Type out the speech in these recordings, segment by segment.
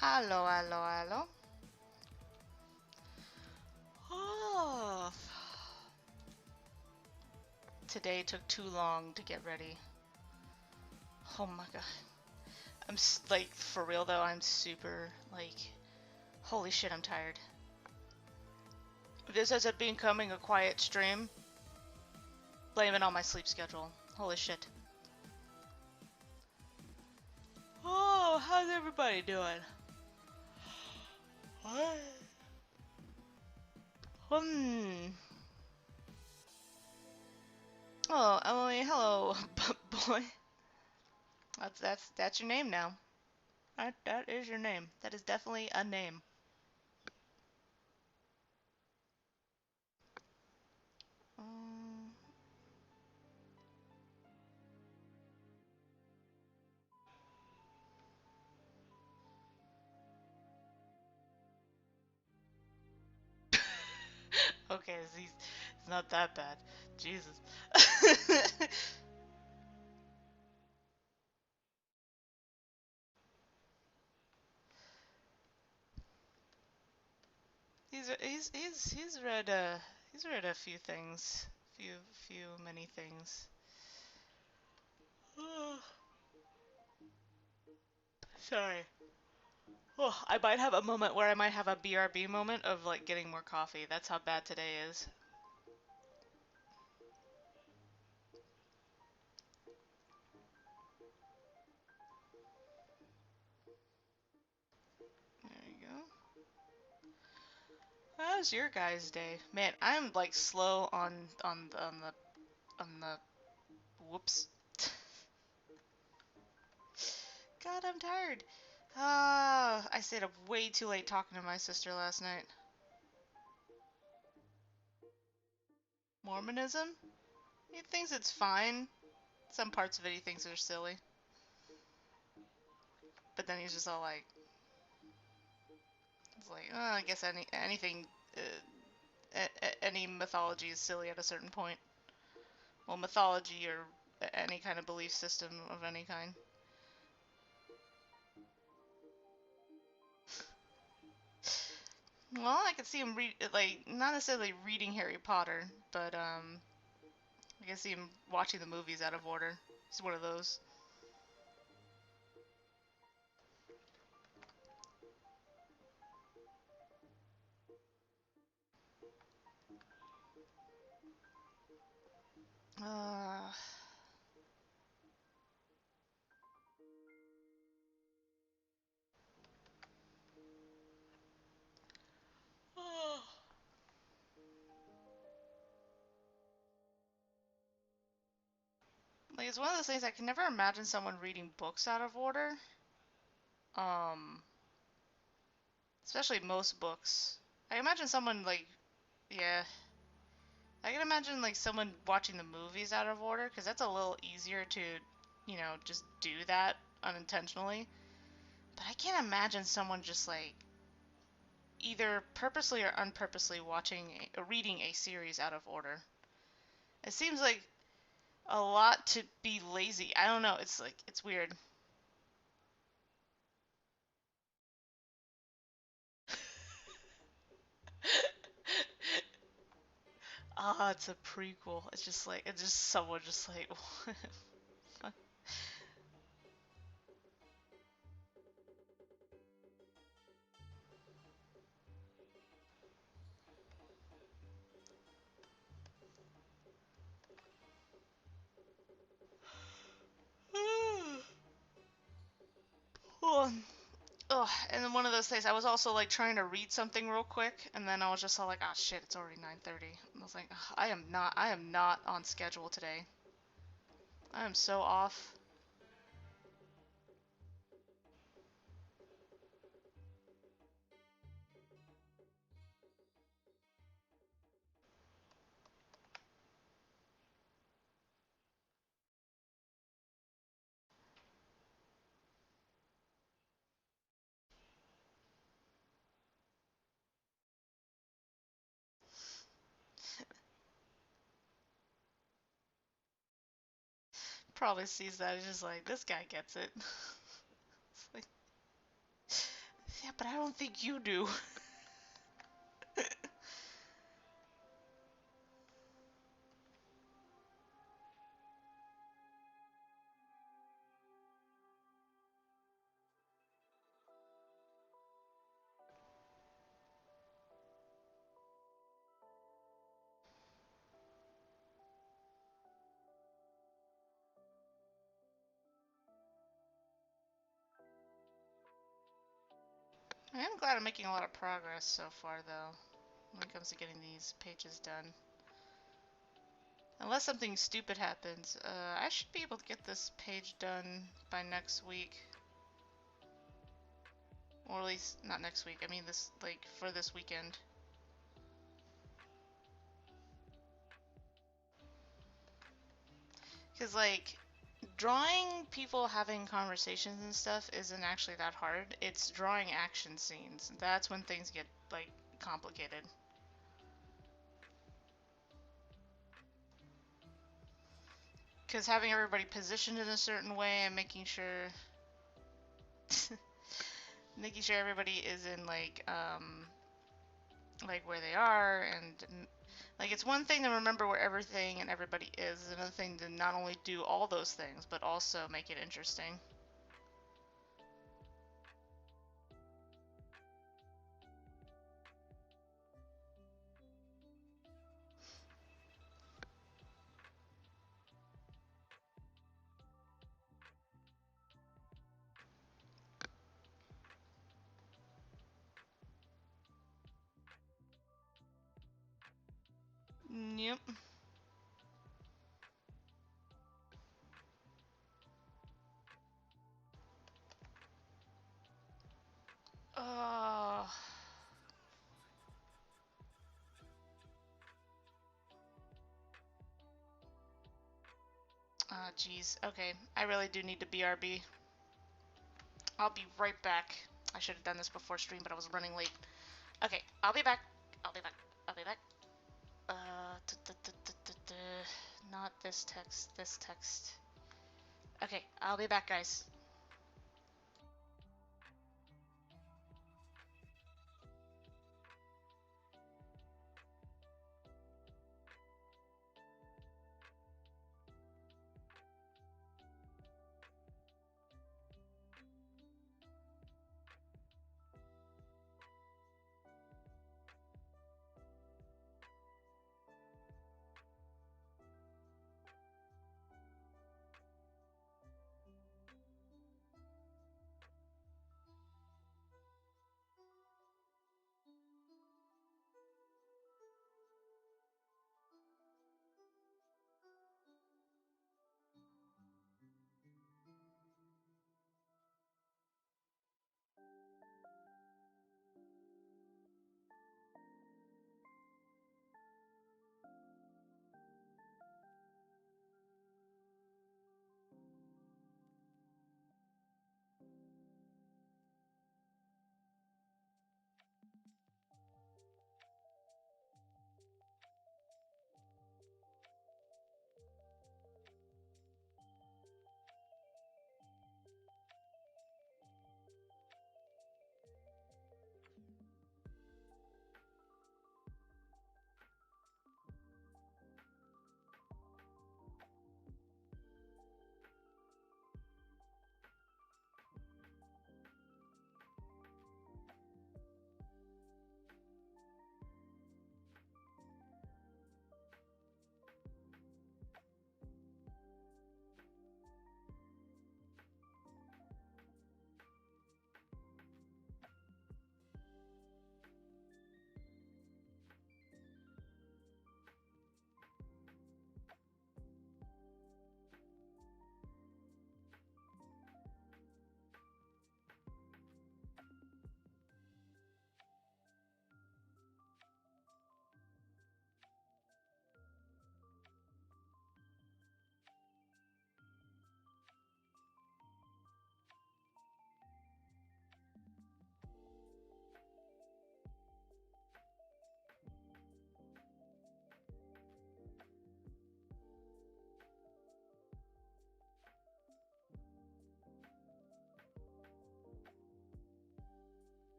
Aló, aló, aló. Oh, today took too long to get ready. Oh my god. Like, for real though, I'm super, like, holy shit, I'm tired. This ends up becoming a quiet stream. Blame it on my sleep schedule. Holy shit. Oh, how's everybody doing? What? Hmm. Oh, Emily, hello, boy. That's your name now. That is your name. That is definitely a name. Um, okay, it's not that bad. Jesus. He's read a few things, many things. Sorry. Oh, I might have a moment where I might have a BRB moment of like getting more coffee. That's how bad today is. There you go. How's your guys' day? Man, I'm like slow on the whoops. God, I'm tired. I stayed up way too late talking to my sister last night. Mormonism? He thinks it's fine. Some parts of it he thinks are silly. But then he's just all like, it's like, oh, I guess anything, any mythology is silly at a certain point. Well, mythology or any kind of belief system of any kind. Well, I could see him read, like, not necessarily reading Harry Potter, but I can see him watching the movies out of order. He's one of those. Uh, like, it's one of those things I can never imagine someone reading books out of order. Um, Especially most books. I imagine someone, like, yeah. I can imagine, like, someone watching the movies out of order, because that's a little easier to, just do that unintentionally. But I can't imagine someone just, like, either purposely or unpurposely reading a series out of order. It seems like a lot to be lazy. I don't know. It's like, it's weird. Ah, it's a prequel. It's just someone just like, oh, oh, and then one of those days, I was also like trying to read something real quick, and then I was just all like, "Ah, shit, it's already 9:30." And I was like, "Ugh, I am not on schedule today. I am so off." Probably sees that. He's just like, this guy gets it. It's like, yeah, but I don't think you do. I am glad I'm making a lot of progress so far, though, when it comes to getting these pages done. Unless something stupid happens, I should be able to get this page done by next week. Or at least, not next week, I mean this, like, for this weekend. Because, like, drawing people having conversations and stuff isn't actually that hard. It's drawing action scenes. That's when things get, like, complicated. Because having everybody positioned in a certain way and making sure... making sure everybody is in, like where they are, and like, it's one thing to remember where everything and everybody is. It's another thing to not only do all those things, but also make it interesting. Yep. jeez. Okay, I really do need to BRB. I'll be right back. I should have done this before stream, but I was running late. Okay, I'll be back. I'll be back. I'll be back. Not this text, this text. Okay, I'll be back, guys.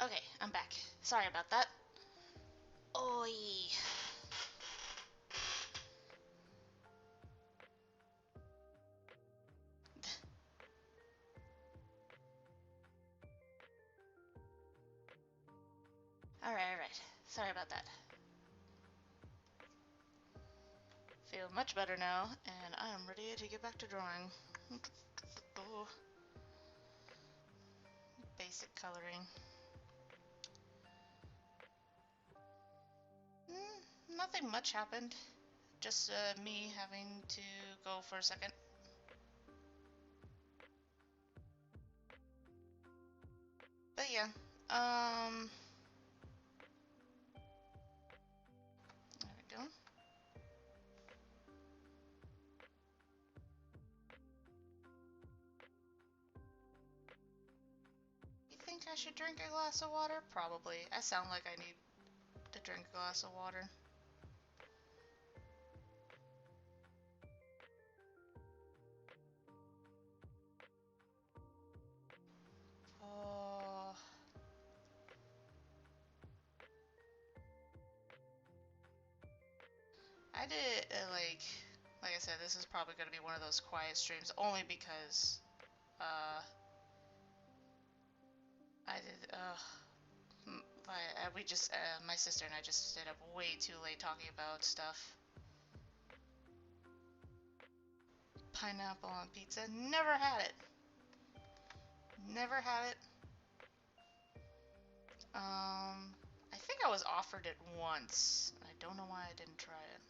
Okay, I'm back. Sorry about that. Oi. Alright. Sorry about that. Feel much better now, and I am ready to get back to drawing. Basic coloring. Nothing much happened. Just me having to go for a second. But yeah, there we go. You think I should drink a glass of water? Probably. I sound like I need drink a glass of water. Oh. I did, like I said, this is probably going to be one of those quiet streams, only because, I did, we just, my sister and I just stayed up way too late talking about stuff. Pineapple on pizza, never had it. Never had it. I think I was offered it once. I don't know why I didn't try it.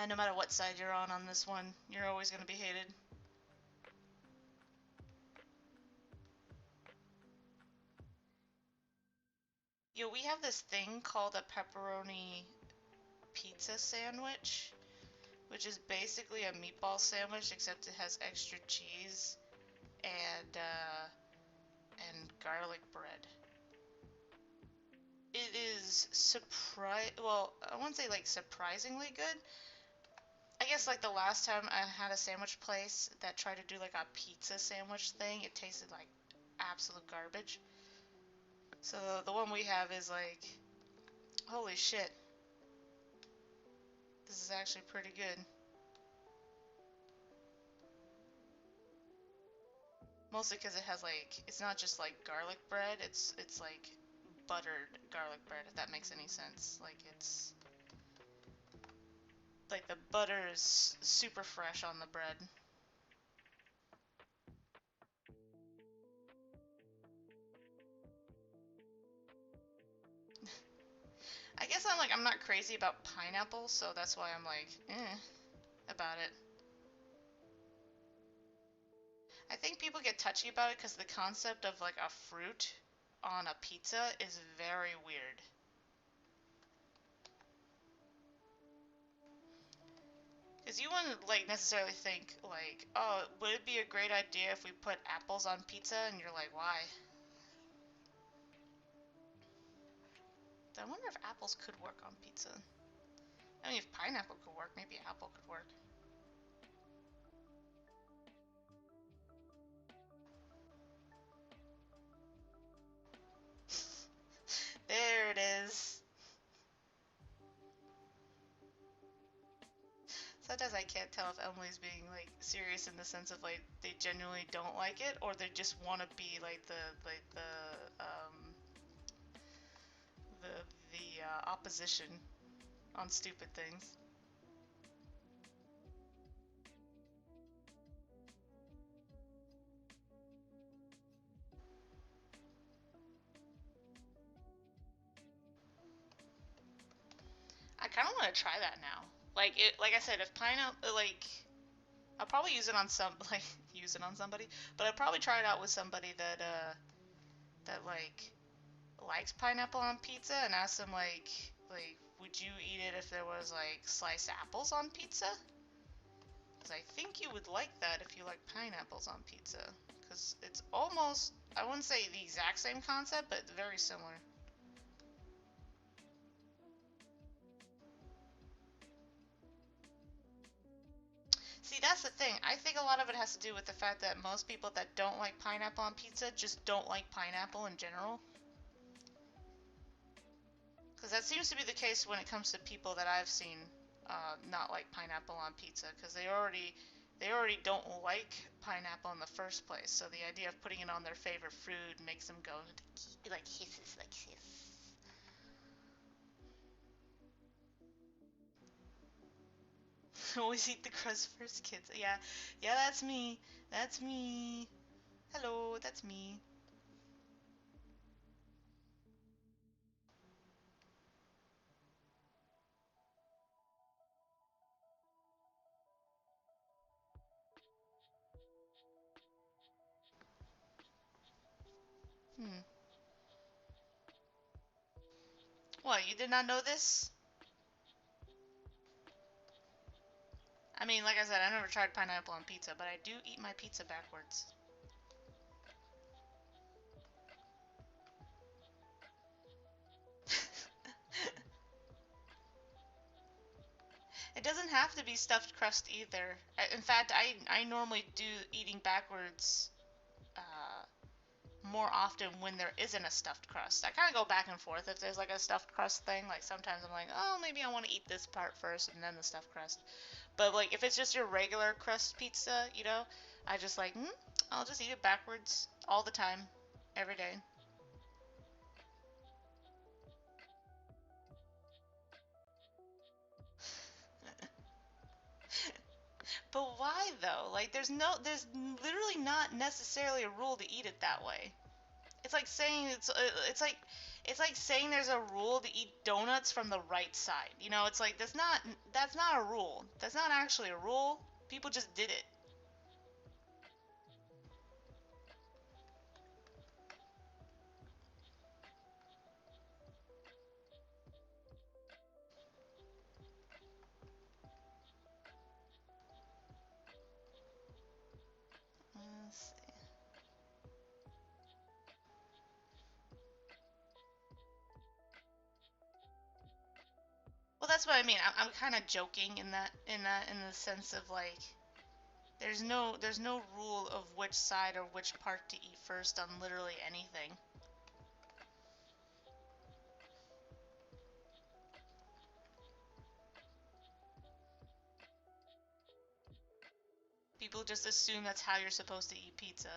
No matter what side you're on this one, you're always going to be hated. Yo, we have this thing called a pepperoni pizza sandwich, which is basically a meatball sandwich, except it has extra cheese and garlic bread. It is well, I wouldn't say like surprisingly good. I guess like the last time I had a sandwich place that tried to do like a pizza sandwich thing, it tasted like absolute garbage. So the one we have is like, holy shit, this is actually pretty good. Mostly because it has like, it's not just like garlic bread, it's like buttered garlic bread, if that makes any sense. Like it's, like the butter is super fresh on the bread. I guess I'm not crazy about pineapple, so that's why I'm like, about it. I think people get touchy about it because the concept of like a fruit on a pizza is very weird. Because you wouldn't like necessarily think like, oh, would it be a great idea if we put apples on pizza? And you're like, why? I wonder if apples could work on pizza. I mean, if pineapple could work, maybe apple could work. There it is. Sometimes I can't tell if Emily's being like serious in the sense of like they genuinely don't like it, or they just want to be like the opposition on stupid things. I kind of want to try that now. Like I said, if pineapple, I'll probably use it on use it on somebody, but I'd probably try it out with somebody that likes pineapple on pizza and ask them like, would you eat it if there was like sliced apples on pizza? Because I think you would like that if you like pineapples on pizza. Because it's almost, I wouldn't say the exact same concept, but very similar. See, that's the thing. I think a lot of it has to do with the fact that most people that don't like pineapple on pizza just don't like pineapple in general. Because that seems to be the case when it comes to people that I've seen not like pineapple on pizza, because they already don't like pineapple in the first place. So the idea of putting it on their favorite food makes them go like hisses, like hiss. Always eat the crust first, kids. Yeah, yeah, that's me. That's me. Hello, that's me. Hmm. What, you did not know this? I I mean, like I said, I never tried pineapple on pizza, but I do eat my pizza backwards. It doesn't have to be stuffed crust either. In fact, I normally do eating backwards more often when there isn't a stuffed crust. I kind of go back and forth if there's like a stuffed crust thing. Like sometimes I'm like, oh, maybe I want to eat this part first and then the stuffed crust. But like if it's just your regular crust pizza, you know, I just like, I'll just eat it backwards all the time, every day. But why though? Like there's literally not necessarily a rule to eat it that way. It's like saying it's like saying there's a rule to eat donuts from the right side. You know, it's like that's not a rule. That's not actually a rule. People just did it. Let's see. Well, that's what I mean. I'm kind of joking in the sense of like there's no rule of which side or which part to eat first on literally anything. People just assume that's how you're supposed to eat pizza.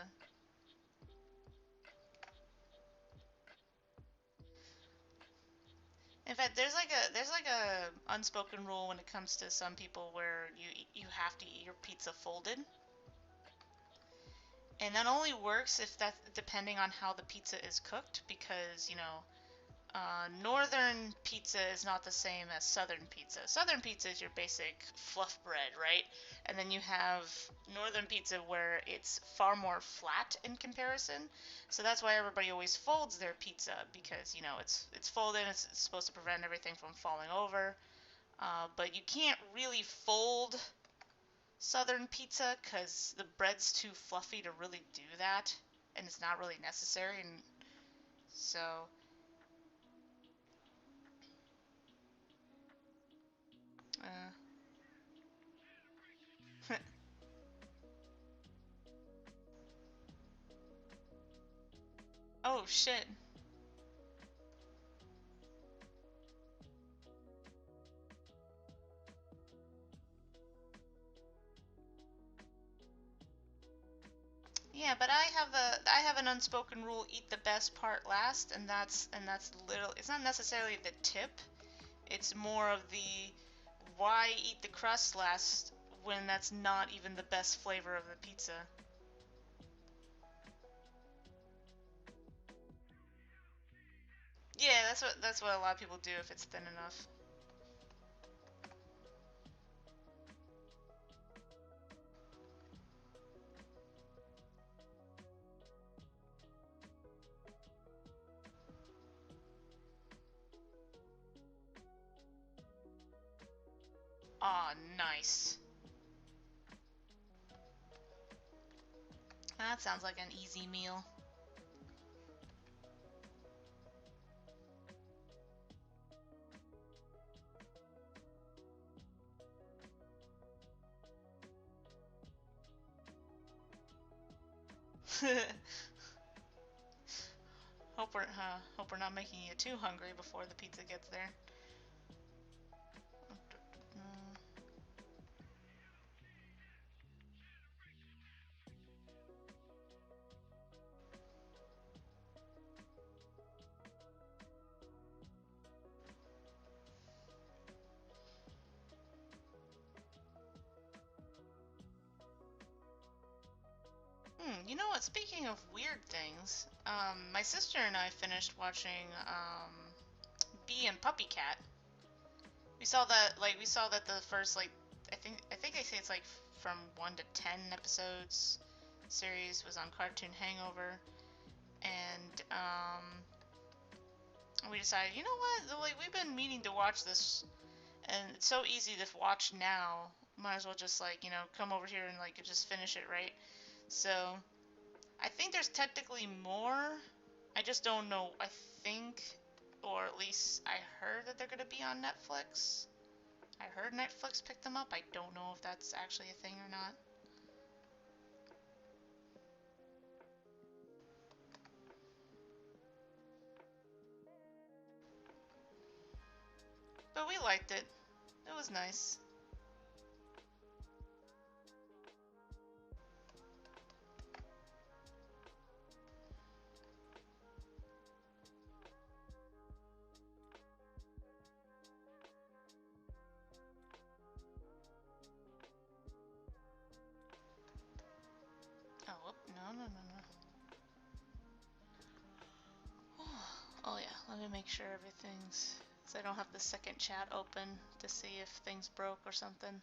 In fact, there's like a unspoken rule when it comes to some people where you have to eat your pizza folded, and that only works if that's depending on how the pizza is cooked because northern pizza is not the same as southern pizza. Southern pizza is your basic fluff bread, right? And then you have northern pizza where it's far more flat in comparison. So that's why everybody always folds their pizza because it's folded. It's supposed to prevent everything from falling over. But you can't really fold southern pizza because the bread's too fluffy to really do that, and it's not really necessary. And so, uh, oh shit. Yeah, but I have an unspoken rule: eat the best part last, and that's literally it's not necessarily the tip. It's more of the why eat the crust last when that's not even the best flavor of the pizza. Yeah, that's what a lot of people do if it's thin enough. Aw, nice. That sounds like an easy meal. Hope we're not making you too hungry before the pizza gets there. You know what? Speaking of weird things, my sister and I finished watching Bee and Puppy Cat. We saw that the first I think they say it's like from 1 to 10 episodes series was on Cartoon Hangover, and we decided, you know what? Like we've been meaning to watch this, and it's so easy to watch now might as well just like, you know, come over here and like just finish it, right? So I think there's technically more. I just don't know. I think, or at least I heard that they're gonna be on Netflix. I heard Netflix picked them up. I don't know if that's actually a thing or not. But we liked it. It was nice. Oh, whoop. No, no, no, no. Oh yeah, let me make sure everything's... So I don't have the second chat open to see if things broke or something.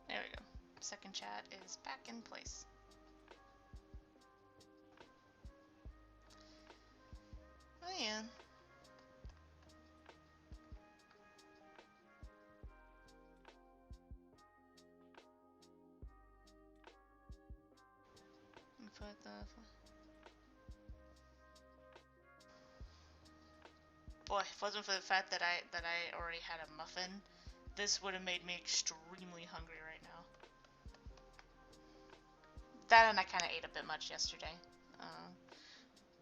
There we go. Second chat is back in place. Oh yeah. Put the... Boy, if it wasn't for the fact that I already had a muffin, this would have made me extremely hungry right now. That and I kind of ate a bit much yesterday.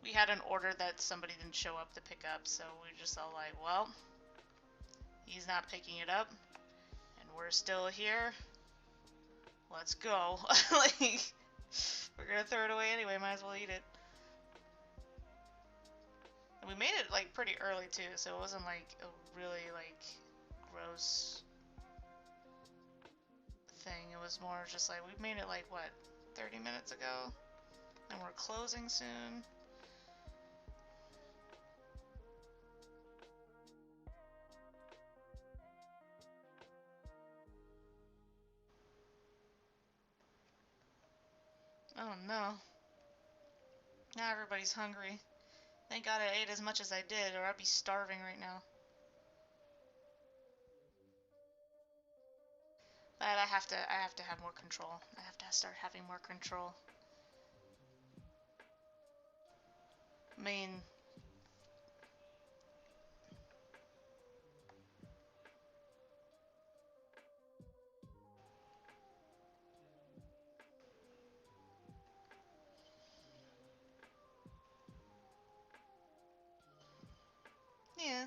We had an order that somebody didn't show up to pick up, so we were just all like, well, he's not picking it up, and we're still here. Let's go. Like, we're gonna throw it away anyway, might as well eat it. And we made it, like, pretty early, too, so it wasn't, like, a really, like, gross thing. It was more just like, we made it, like, what, 30 minutes ago? And we're closing soon. Oh no. Now everybody's hungry. Thank God I ate as much as I did, or I'd be starving right now. But I have to have more control. I have to start having more control. I mean, yeah.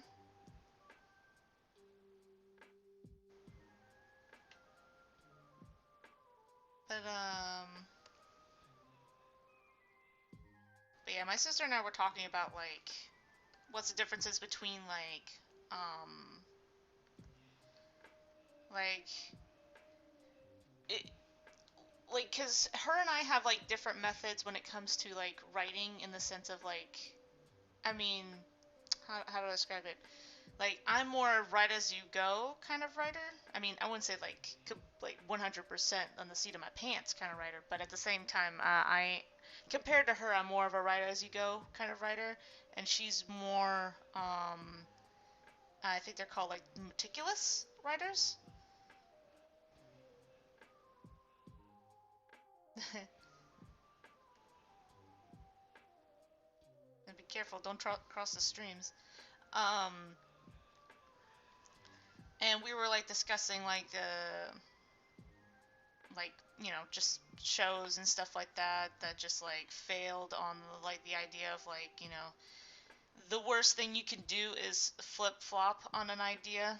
But yeah, my sister and I were talking about, like, what's the differences between, like, it, like, cause her and I have, like, different methods when it comes to, like, writing in the sense of, like, I mean, how do I describe it? Like, I'm more write as you go kind of writer. I mean, I wouldn't say like 100% on the seat of my pants kind of writer, but at the same time, compared to her, I'm more of a write as you go kind of writer, and she's more, I think they're called like meticulous writers. And be careful, don't cross the streams. Um, and we were like discussing like, you know, just shows and stuff like that just like failed on like the idea of, like, you know, the worst thing you can do is flip flop on an idea.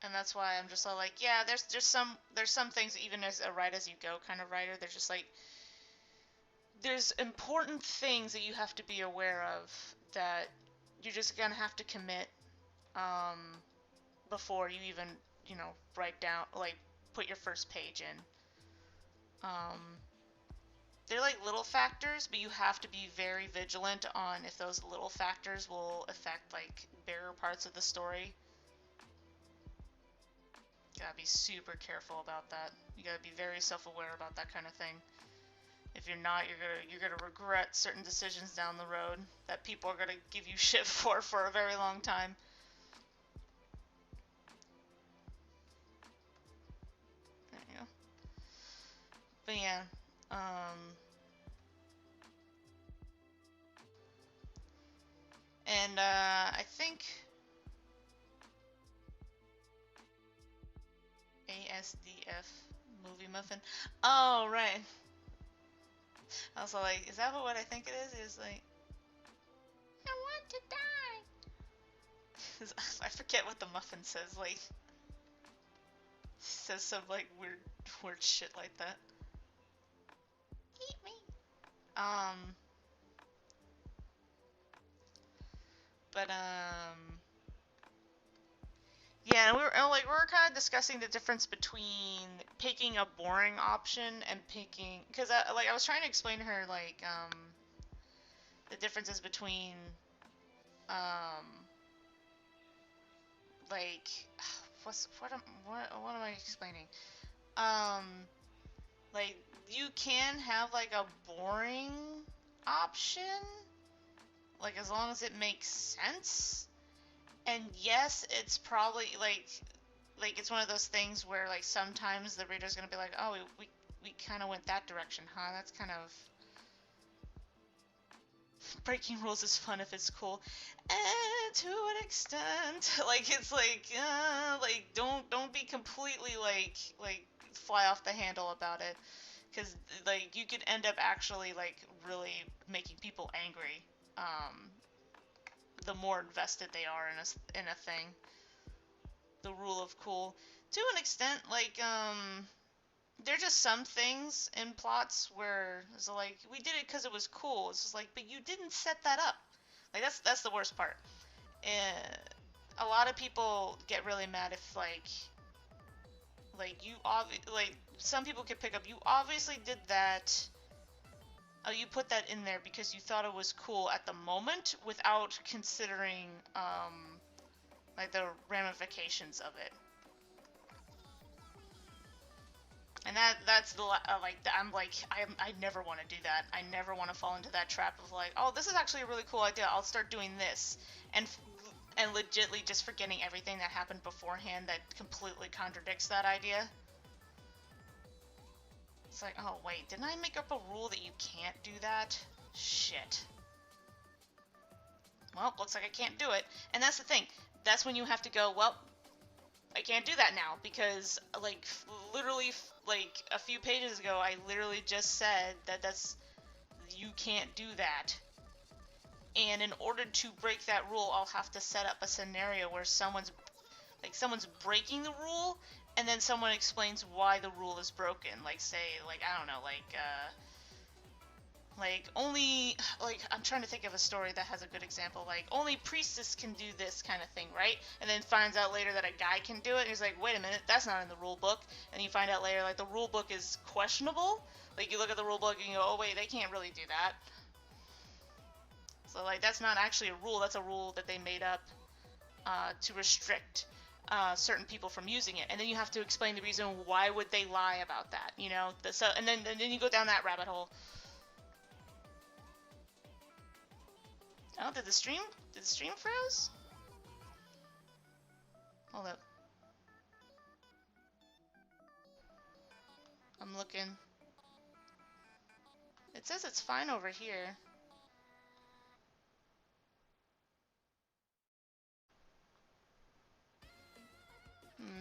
And that's why I'm just all like, yeah, there's some things, even as a write as you go kind of writer, there's just like, there's important things that you have to be aware of that you're just gonna have to commit before you even, you know, write down, like, put your first page in. They're like little factors, but you have to be very vigilant on if those little factors will affect, like, bigger parts of the story. You gotta be super careful about that. You gotta be very self-aware about that kind of thing. If you're not, you're gonna regret certain decisions down the road that people are gonna give you shit for a very long time. yeah. Um, and I think ASDF movie muffin. Oh, right. I was like, is that what I think it is? It's like, I want to die. I forget what the muffin says. Like, says some like weird shit like that. Eat me. Um, but yeah, and we were kind of discussing the difference between picking a boring option and picking, because I was trying to explain to her the differences between um like what am I explaining? Um, like you can have like a boring option, like as long as it makes sense. And yes, it's probably like it's one of those things where like sometimes the reader's gonna be like, oh, we kind of went that direction, huh? That's kind of breaking rules is fun if it's cool. To an extent, like it's like don't be completely like fly off the handle about it, because like you could end up actually like really making people angry. The more invested they are in a thing. The rule of cool, to an extent, like there are just some things in plots where it's like we did it because it was cool. It's just like, but you didn't set that up. Like that's the worst part. A lot of people get really mad if like like some people could pick up, you obviously did that. You put that in there because you thought it was cool at the moment without considering like the ramifications of it. And that's the like I never want to do that. I never want to fall into that trap of like, oh, this is actually a really cool idea. I'll start doing this, and legitly just forgetting everything that happened beforehand that completely contradicts that idea. It's like, oh wait, didn't I make up a rule that you can't do that? Shit. Well, looks like I can't do it. And that's the thing. That's when you have to go, well, I can't do that now because like literally like a few pages ago I literally just said that's you can't do that. And in order to break that rule, I'll have to set up a scenario where someone's breaking the rule and then someone explains why the rule is broken. Like say like I don't know, like only like I'm trying to think of a story that has a good example, like only priestess can do this kind of thing, right? And then finds out later that a guy can do it and he's like, wait a minute, that's not in the rule book. And you find out later like the rule book is questionable. Like you look at the rule book and you go, oh wait, they can't really do that. So like that's not actually a rule, that's a rule that they made up to restrict certain people from using it. And then you have to explain the reason why would they lie about that, you know? So and then you go down that rabbit hole. Oh, did the stream froze? Hold up. I'm looking. It says it's fine over here.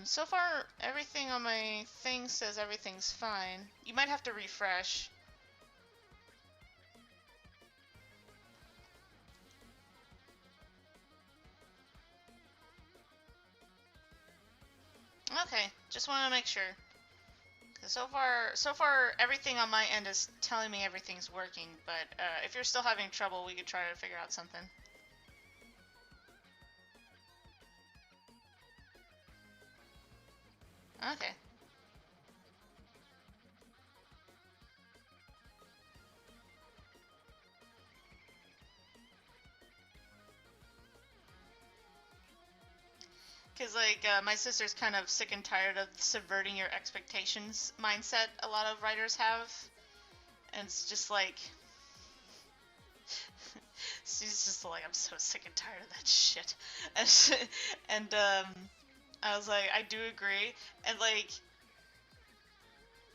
So far, everything on my thing says everything's fine. You might have to refresh. Okay, just want to make sure. So far, everything on my end is telling me everything's working, but if you're still having trouble, we could try to figure out something. Okay. Because, like, my sister's kind of sick and tired of subverting your expectations mindset a lot of writers have. And it's just like... she's just like, I'm so sick and tired of that shit. And I was like, I do agree. And, like...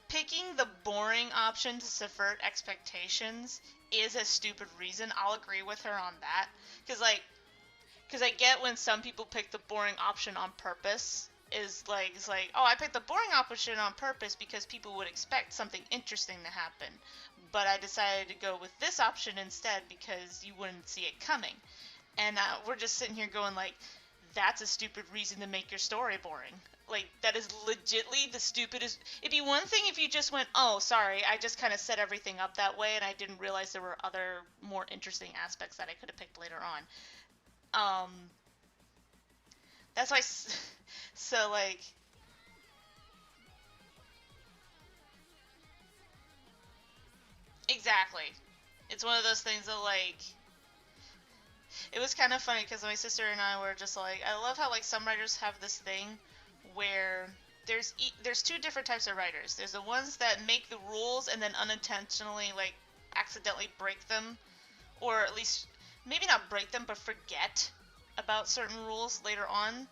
picking the boring option to subvert expectations is a stupid reason. I'll agree with her on that. Because I get when some people pick the boring option on purpose. It's like, oh, I picked the boring option on purpose because people would expect something interesting to happen. But I decided to go with this option instead because you wouldn't see it coming. And we're just sitting here going like, that's a stupid reason to make your story boring. Like, that is legitly the stupidest. It'd be one thing if you just went, oh, sorry, I just kind of set everything up that way and I didn't realize there were other more interesting aspects that I could have picked later on. That's why, so like, exactly. It's one of those things that like, it was kind of funny because my sister and I were just like, I love how like some writers have this thing where there's two different types of writers. There's the ones that make the rules and then unintentionally like accidentally break them, or at least maybe not break them but forget about certain rules later on.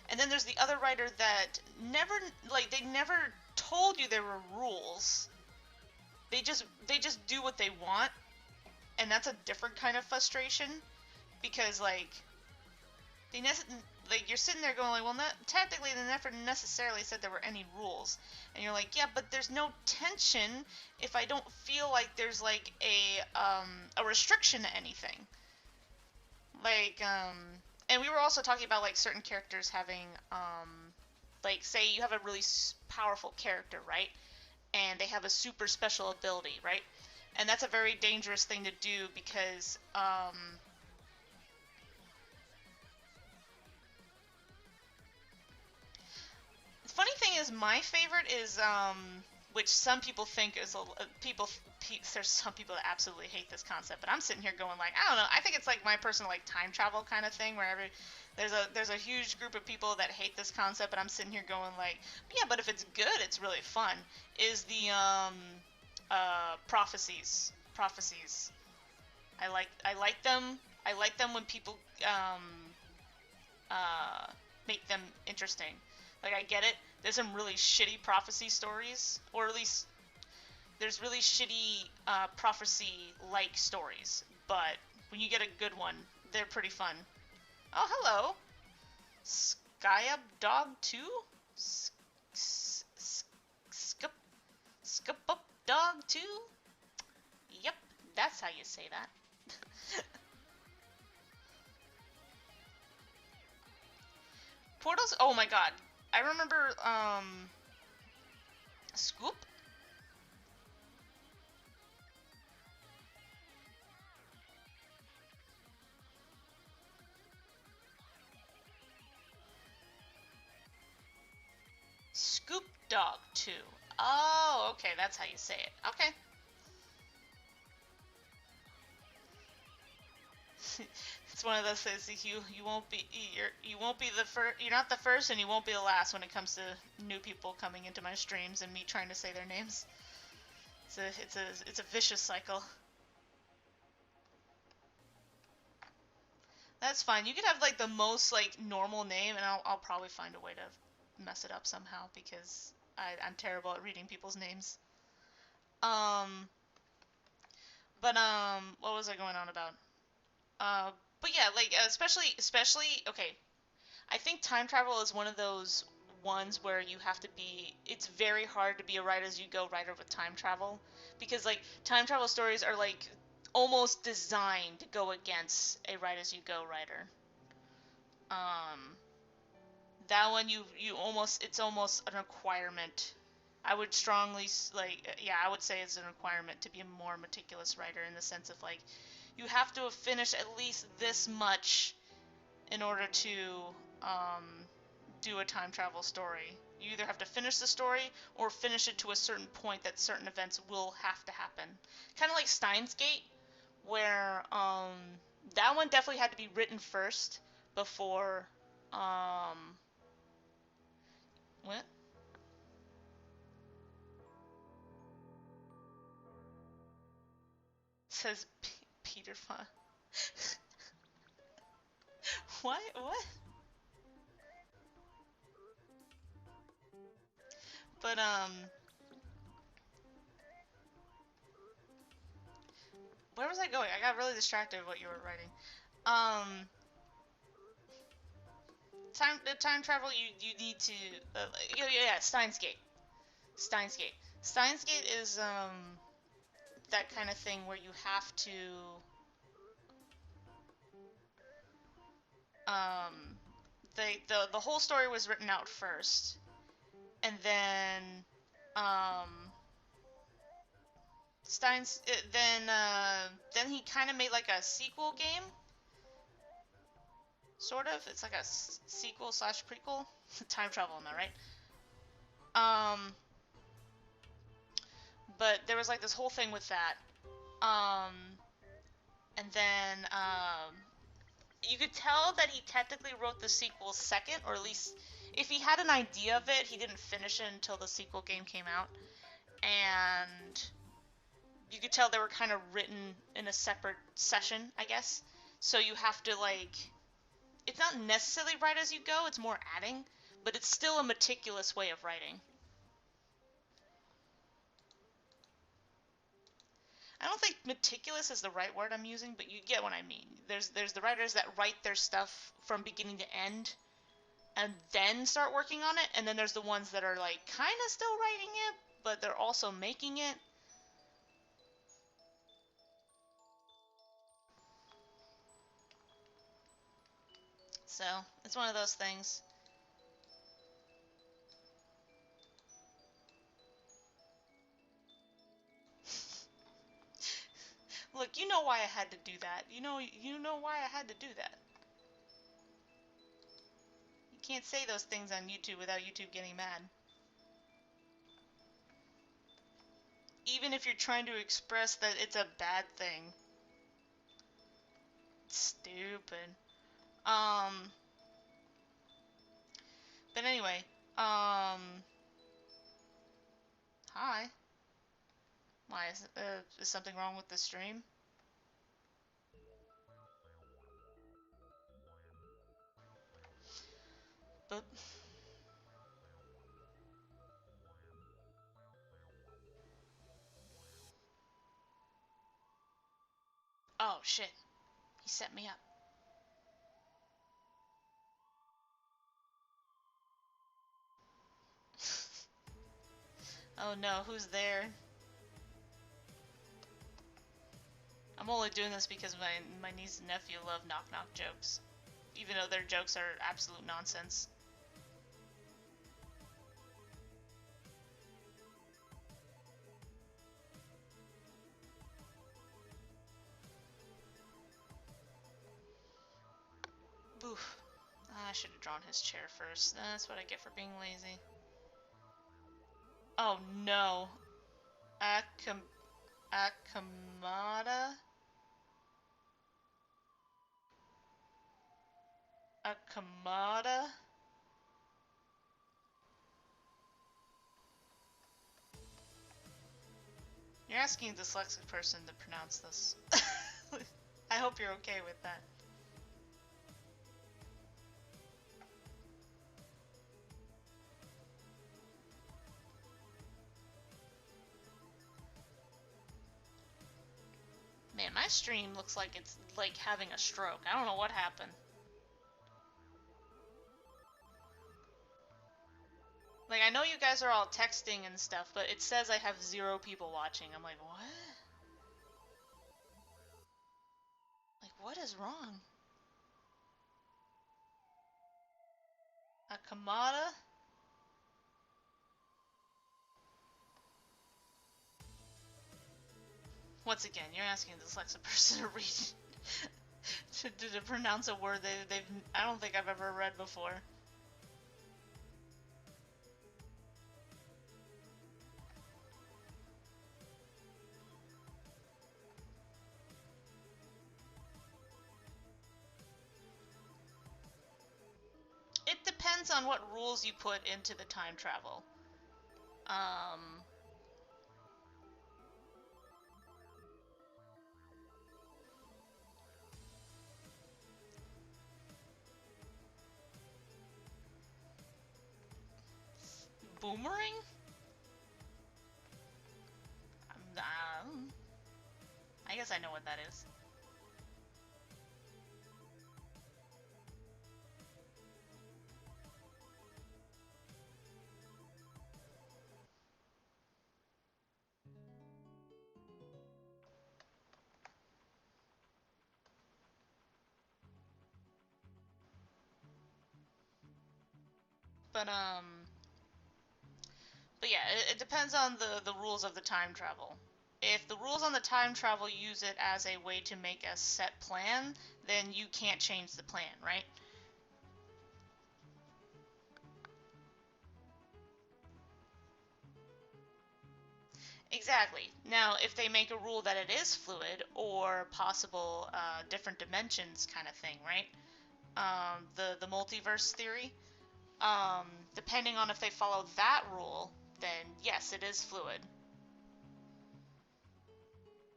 And then there's the other writer that never they never told you there were rules. They just do what they want, and that's a different kind of frustration because they you're sitting there going like, well, technically they never necessarily said there were any rules, and you're like, yeah, but there's no tension if I don't feel like there's like a restriction to anything. Like and we were also talking about like certain characters having like say you have a really powerful character, right? And they have a super special ability, right? And that's a very dangerous thing to do because the funny thing is my favorite is which some people think is there's some people that absolutely hate this concept, but I'm sitting here going like, I don't know, I think it's like my personal like time travel kind of thing where there's a huge group of people that hate this concept, but I'm sitting here going like, yeah, but if it's good, it's really fun. Is the prophecies. I like them. I like them when people make them interesting. Like, I get it. There's some really shitty prophecy stories, or at least there's really shitty prophecy-like stories. But when you get a good one, they're pretty fun. Oh, hello, Skyab Dog 2? Skup Dog 2? Yep, that's how you say that. Portals? Oh my god. I remember, Scoop? Scoop Dog 2. Oh, okay, that's how you say it. Okay. It's one of those things you won't be you won't be the first, you're not the first and you won't be the last when it comes to new people coming into my streams and me trying to say their names. It's a vicious cycle. That's fine. You could have like the most like normal name and I'll probably find a way to mess it up somehow because I'm terrible at reading people's names. Um but what was I going on about? Uh but yeah, like especially okay, I think time travel is one of those ones where you have to be, it's very hard to be a write as you go writer with time travel because like time travel stories are like almost designed to go against a write as you go writer. Um that one you almost, it's almost an requirement. I would strongly yeah, I would say it's a requirement to be a more meticulous writer in the sense of like you have to have finished at least this much in order to um, do a time travel story. You either have to finish the story or finish it to a certain point that certain events will have to happen. Kind of like Steins Gate, where that one definitely had to be written first before. What? Says Peter Pan. What? What? But where was I going? I got really distracted with what you were writing. Um, time travel. You need to. Yeah, Steins Gate. Steins Gate. Steins Gate is that kind of thing where you have to um the whole story was written out first, and then um Steins then he kind of made like a sequel game, sort of. It's like a sequel slash prequel. Time travel, am I right? But there was like this whole thing with that. Um, and then you could tell that he technically wrote the sequel second, or at least if he had an idea of it, he didn't finish it until the sequel game came out. And you could tell they were kind of written in a separate session, I guess. So you have to like, it's not necessarily write as you go, it's more adding, but it's still a meticulous way of writing. I don't think meticulous is the right word I'm using, but you get what I mean. There's the writers that write their stuff from beginning to end and then start working on it, and then there's the ones that are like kind of still writing it, but they're also making it. So, it's one of those things. Look, you know why I had to do that. You know why I had to do that. You can't say those things on YouTube without YouTube getting mad. Even if you're trying to express that it's a bad thing. Stupid. But anyway, hi. Why, is something wrong with the stream? But... Oh, shit. He set me up. Oh no, who's there? I'm only doing this because my niece and nephew love knock-knock jokes. Even though their jokes are absolute nonsense. Boof. I should have drawn his chair first. That's what I get for being lazy. Oh no. Akamada? Akamada? You're asking a dyslexic person to pronounce this. I hope you're okay with that. Man, my stream looks like it's like having a stroke. I don't know what happened. Like, I know you guys are all texting and stuff, but it says I have 0 people watching. I'm like, what? Like, what is wrong? Akamada? Once again, you're asking a dyslexic person to read, to pronounce a word I don't think I've ever read before. It depends on what rules you put into the time travel. Boomerang? I guess I know what that is. But but yeah, it depends on the rules of the time travel. If the rules on the time travel use it as a way to make a set plan, then you can't change the plan, right? Exactly. Now, if they make a rule that it is fluid or possible different dimensions kind of thing, right? The multiverse theory. Depending on if they follow that rule, then yes, it is fluid.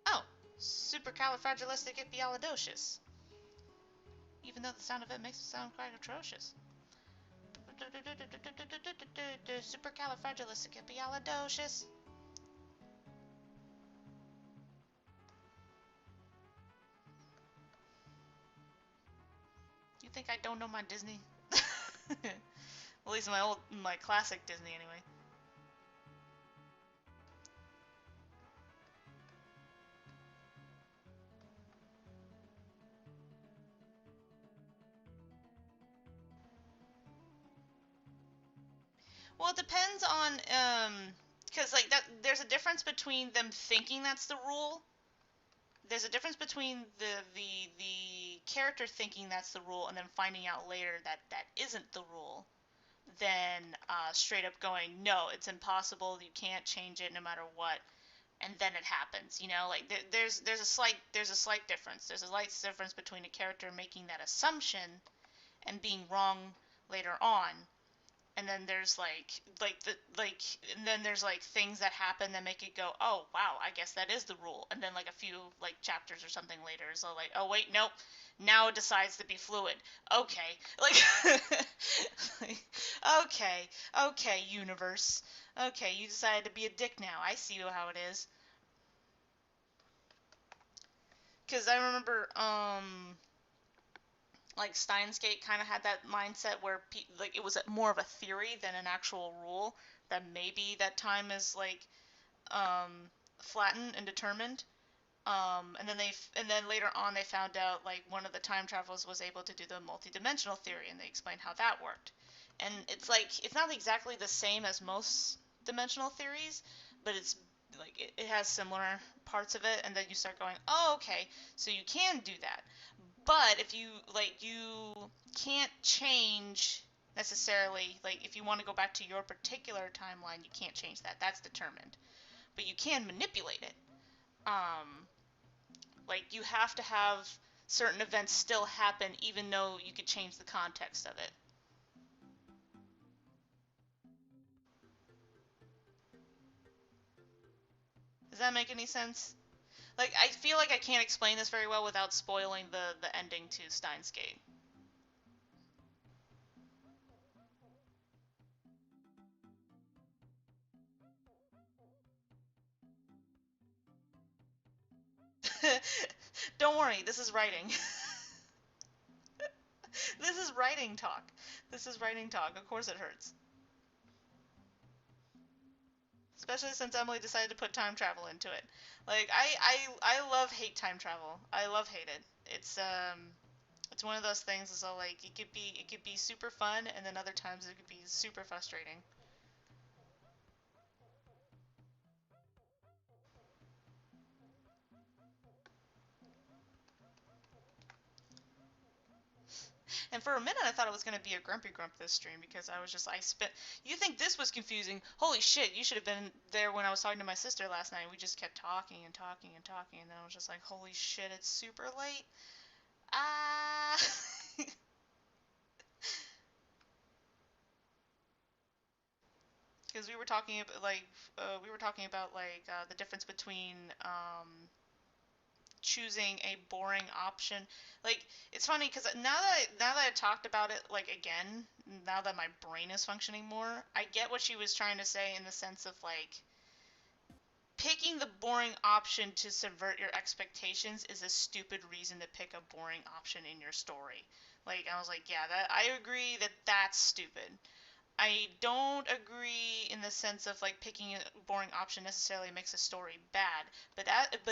Oh, supercalifragilisticexpialidocious. Even though the sound of it makes it sound quite atrocious. Supercalifragilisticexpialidocious. You think I don't know my Disney? At least my classic Disney anyway. Well, it depends on because like that there's a difference between them thinking that's the rule. There's a difference between the character thinking that's the rule and then finding out later that that isn't the rule. Then straight up going, no, it's impossible. You can't change it no matter what. And then it happens. You know, like there's a slight difference. There's a slight difference between a character making that assumption and being wrong later on, and then there's and then there's like things that happen that make it go, oh wow, I guess that is the rule. And then like a few like chapters or something later, so like, oh wait, nope, now it decides to be fluid. Okay, like, like okay, okay, universe, okay, you decided to be a dick now. I see how it is. Because I remember like Steins Gate kind of had that mindset where like it was more of a theory than an actual rule, that maybe that time is like um, flattened and determined. And then later on they found out like one of the time travelers was able to do the multidimensional theory, and they explained how that worked. And it's like it's not exactly the same as most dimensional theories, but it's like it has similar parts of it. And then you start going, oh okay, so you can do that. But if you like, you can't change necessarily, like if you want to go back to your particular timeline, you can't change that. That's determined. But you can manipulate it. Um, like you have to have certain events still happen even though you could change the context of it. Does that make any sense? Like I feel like I can't explain this very well without spoiling the ending to Steins Gate. Don't worry, this is writing. This is writing talk. This is writing talk. Of course it hurts. Especially since Emily decided to put time travel into it. Like I love hate time travel. I love hate it. It's one of those things. So like it could be super fun, and then other times it could be super frustrating. And for a minute, I thought it was gonna be a Grumpy Grump this stream, because I was just I spent. You think this was confusing? Holy shit! You should have been there when I was talking to my sister last night. We just kept talking and talking and talking, and then I was just like, holy shit! It's super late. Ah. Because we were talking about like the difference between choosing a boring option. Like it's funny because now that I talked about it like again, now that my brain is functioning more, I get what she was trying to say in the sense of like picking the boring option to subvert your expectations is a stupid reason to pick a boring option in your story. Like, I was like, yeah, that I agree that that's stupid. I don't agree in the sense of like picking a boring option necessarily makes a story bad, but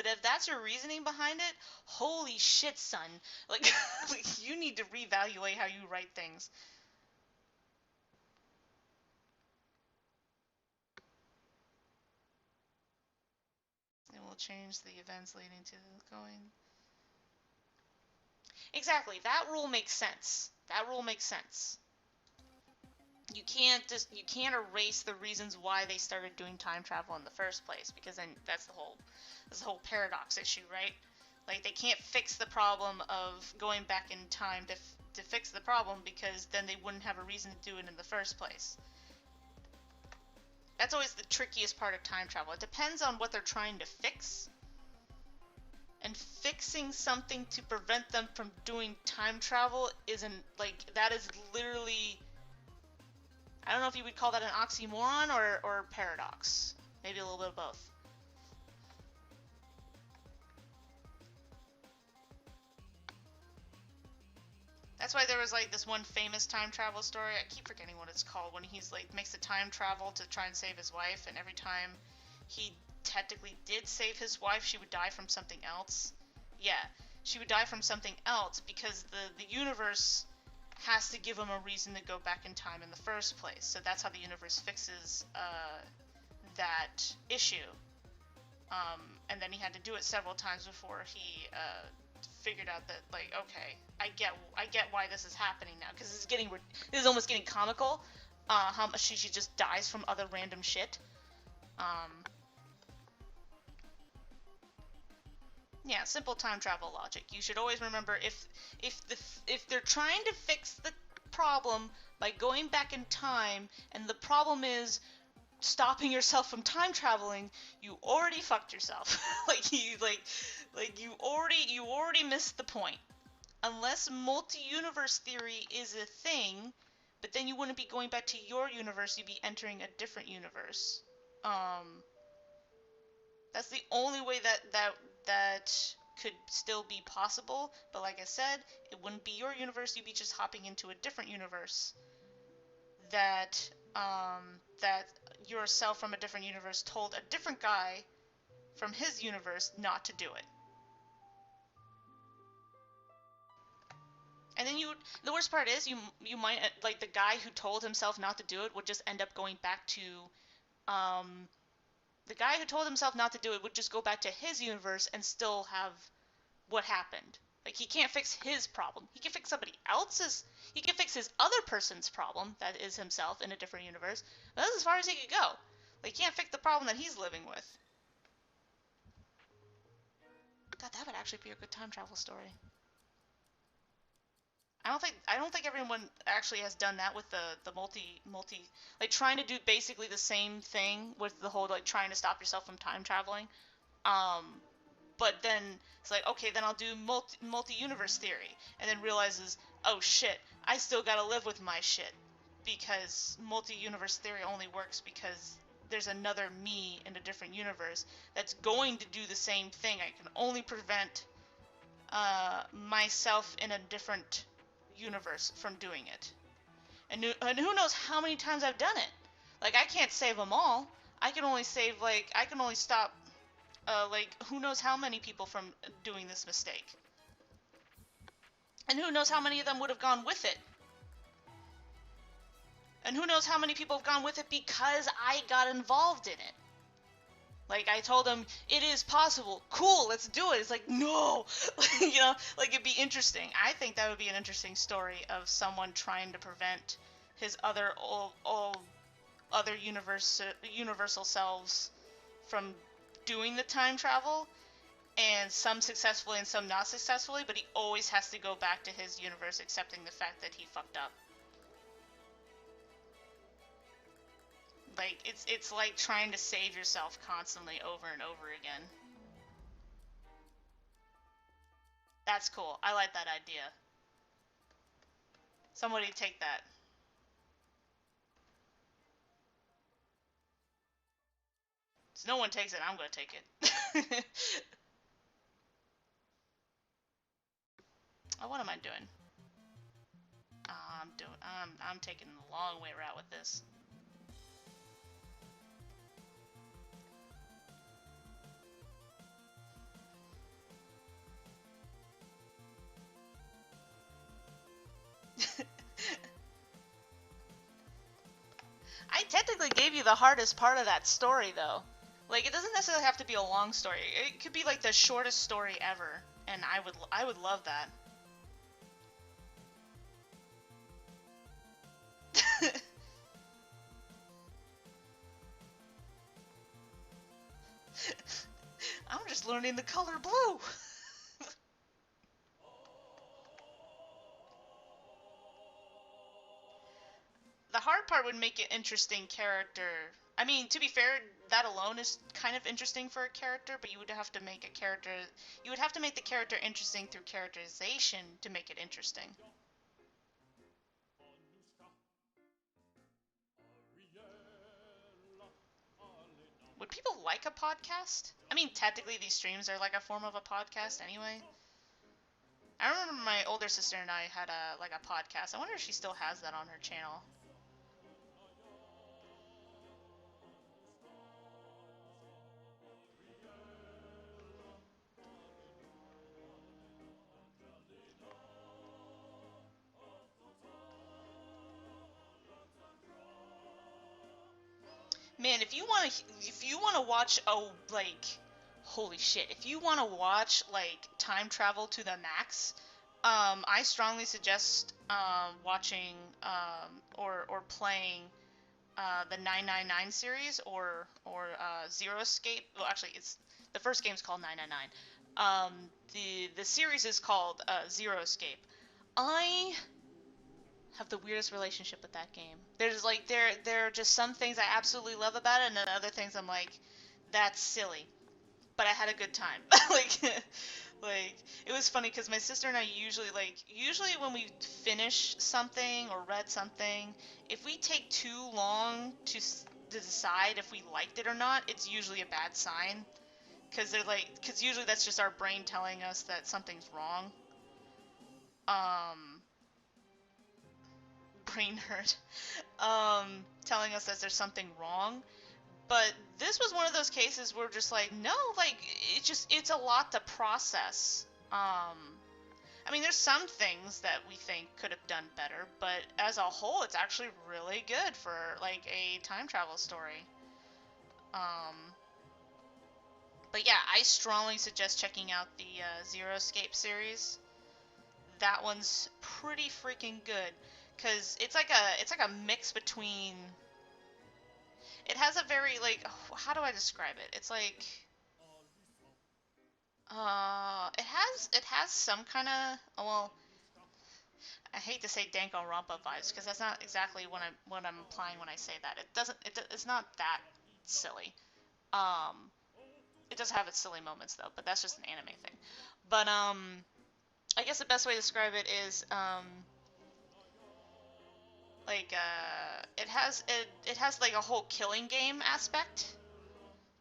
if that's your reasoning behind it, holy shit, son. Like, like you need to reevaluate how you write things. It will change the events leading to the going. Exactly. That rule makes sense. That rule makes sense. You can't erase the reasons why they started doing time travel in the first place, because then that's the whole paradox issue, right? Like they can't fix the problem of going back in time to fix the problem, because then they wouldn't have a reason to do it in the first place. That's always the trickiest part of time travel. It depends on what they're trying to fix. And fixing something to prevent them from doing time travel isn't, like, that is literally, I don't know if you would call that an oxymoron or paradox. Maybe a little bit of both. That's why there was like this one famous time travel story. I keep forgetting what it's called, when he's like makes a time travel to try and save his wife, and every time he technically did save his wife, she would die from something else. Yeah, she would die from something else because the universe has to give him a reason to go back in time in the first place. So that's how the universe fixes that issue. And then he had to do it several times before he figured out that, like, okay, I get why this is happening now, because this is almost getting comical. How much she just dies from other random shit. Yeah, simple time travel logic. You should always remember, if they're trying to fix the problem by going back in time, and the problem is stopping yourself from time traveling, you already fucked yourself. You already missed the point. Unless multi-universe theory is a thing, but then you wouldn't be going back to your universe, you'd be entering a different universe. That's the only way that could still be possible. But like I said, it wouldn't be your universe. You'd be just hopping into a different universe that yourself from a different universe told a different guy from his universe not to do it. And then the worst part is you might, like, the guy who told himself not to do it would just end up going back to um the guy who told himself not to do it would just go back to his universe and still have what happened. Like, he can't fix his problem. He can fix somebody else's. He can fix his other person's problem, that is himself in a different universe. But that's as far as he could go. Like, he can't fix the problem that he's living with. God, that would actually be a good time travel story. I don't think everyone actually has done that with the multi like trying to do basically the same thing with the whole, like, trying to stop yourself from time traveling. But then it's like, okay, then I'll do multi-universe theory, and then realizes, oh shit, I still gotta live with my shit, because multi-universe theory only works because there's another me in a different universe that's going to do the same thing. I can only prevent myself in a different universe from doing it. And who knows how many times I've done it. Like, I can't save them all. I can only stop like, who knows how many people from doing this mistake. And who knows how many of them would have gone with it. And who knows how many people have gone with it because I got involved in it. Like, I told them, it is possible. Cool, let's do it. It's like, no. You know, like, it'd be interesting. I think that would be an interesting story of someone trying to prevent his other other universal selves from doing the time travel, and some successfully and some not successfully, but he always has to go back to his universe, accepting the fact that he fucked up. Like, it's like trying to save yourself constantly over and over again. That's cool. I like that idea. Somebody take that. If no one takes it, I'm gonna take it. Oh, what am I doing? I'm taking the long way route with this. I technically gave you the hardest part of that story, though. Like, it doesn't necessarily have to be a long story. It could be like the shortest story ever, and I would love that. I'm just learning the color blue. The hard part would make it interesting character. I mean, to be fair, that alone is kind of interesting for a character, but you would have to make a character. You would have to make the character interesting through characterization to make it interesting. Would people like a podcast? I mean, technically, these streams are like a form of a podcast anyway. I remember my older sister and I had a podcast. I wonder if she still has that on her channel. Man, if you want to watch holy shit, if you want to watch like time travel to the max, I strongly suggest watching or playing the 999 series or Zero Escape. Well, actually, it's the first game's called 999. The series is called Zero Escape. I have the weirdest relationship with that game. There's like there are just some things I absolutely love about it, and then other things I'm like, that's silly. But I had a good time. like like it was funny because my sister and I usually when we finish something or read something, if we take too long to decide if we liked it or not, it's usually a bad sign. Because usually that's just our brain telling us that something's wrong. Um, brain hurt. Telling us that there's something wrong. But this was one of those cases where just like, no, like, it's a lot to process. I mean, there's some things that we think could have done better, but as a whole, it's actually really good for, like, a time travel story. Um, but yeah, I strongly suggest checking out the Zero Escape series. That one's pretty freaking good, because it's like a mix between... It has a very, like, how do I describe it? It's like... it has some kind of, well, I hate to say Danganronpa vibes because that's not exactly what I'm implying when I say that. It's not that silly. Um, it does have its silly moments though, but that's just an anime thing. But I guess the best way to describe it is it has like a whole killing game aspect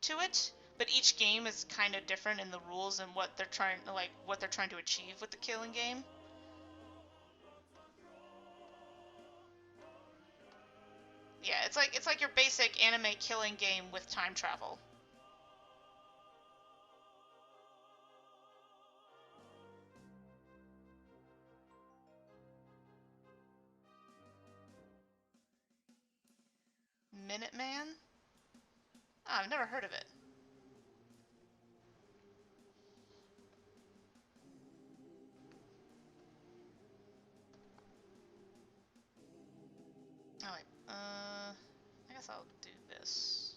to it, but each game is kind of different in the rules and what they're trying to achieve with the killing game. Yeah, it's like your basic anime killing game with time travel. Minuteman? Oh, I've never heard of it. Oh wait, I guess I'll do this.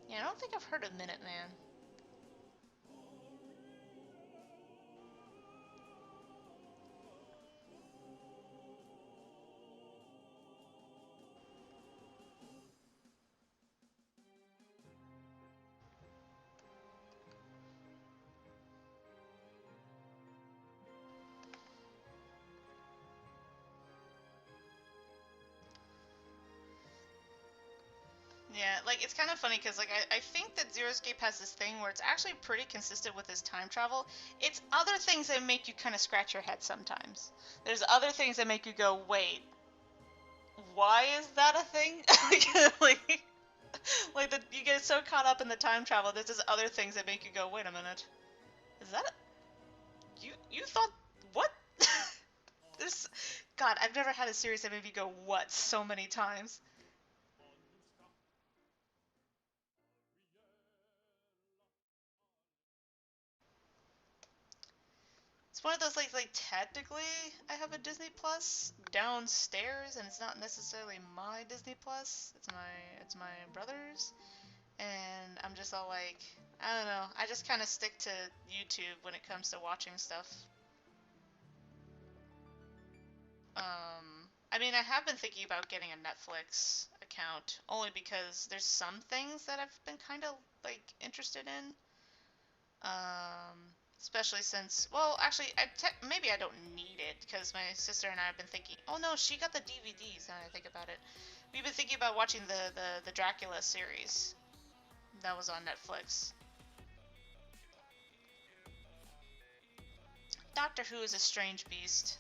Yeah, I don't think I've heard of Minuteman. Yeah, like it's kind of funny because like I think that Zero Escape has this thing where it's actually pretty consistent with his time travel. It's other things that make you kind of scratch your head sometimes. There's other things that make you go, wait, why is that a thing? like, you get so caught up in the time travel. There's just other things that make you go, wait a minute, is that you thought what? this, God, I've never had a series that made me go what so many times. It's one of those like technically I have a Disney Plus downstairs and it's not necessarily my Disney Plus. It's my brother's and I'm just all like I don't know. I just kind of stick to YouTube when it comes to watching stuff. I mean, I have been thinking about getting a Netflix account only because there's some things that I've been kind of like interested in. Um, Especially since, well, actually, maybe I don't need it because my sister and I have been thinking. Oh no, she got the DVDs. Now that I think about it, we've been thinking about watching the Dracula series that was on Netflix. Doctor Who is a strange beast.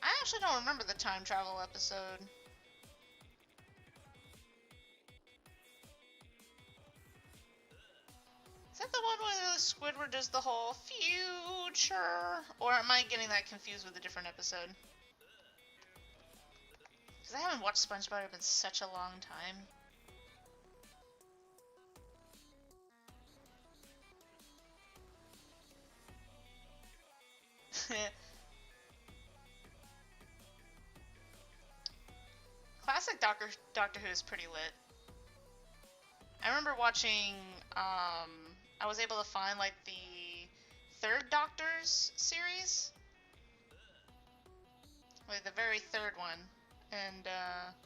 I actually don't remember the time travel episode. Is that the one where Squidward does the whole future? Or am I getting that confused with a different episode? Because I haven't watched SpongeBob in such a long time. Classic Doctor Who is pretty lit. I remember watching, I was able to find like the third Doctor's series, like the very third one, and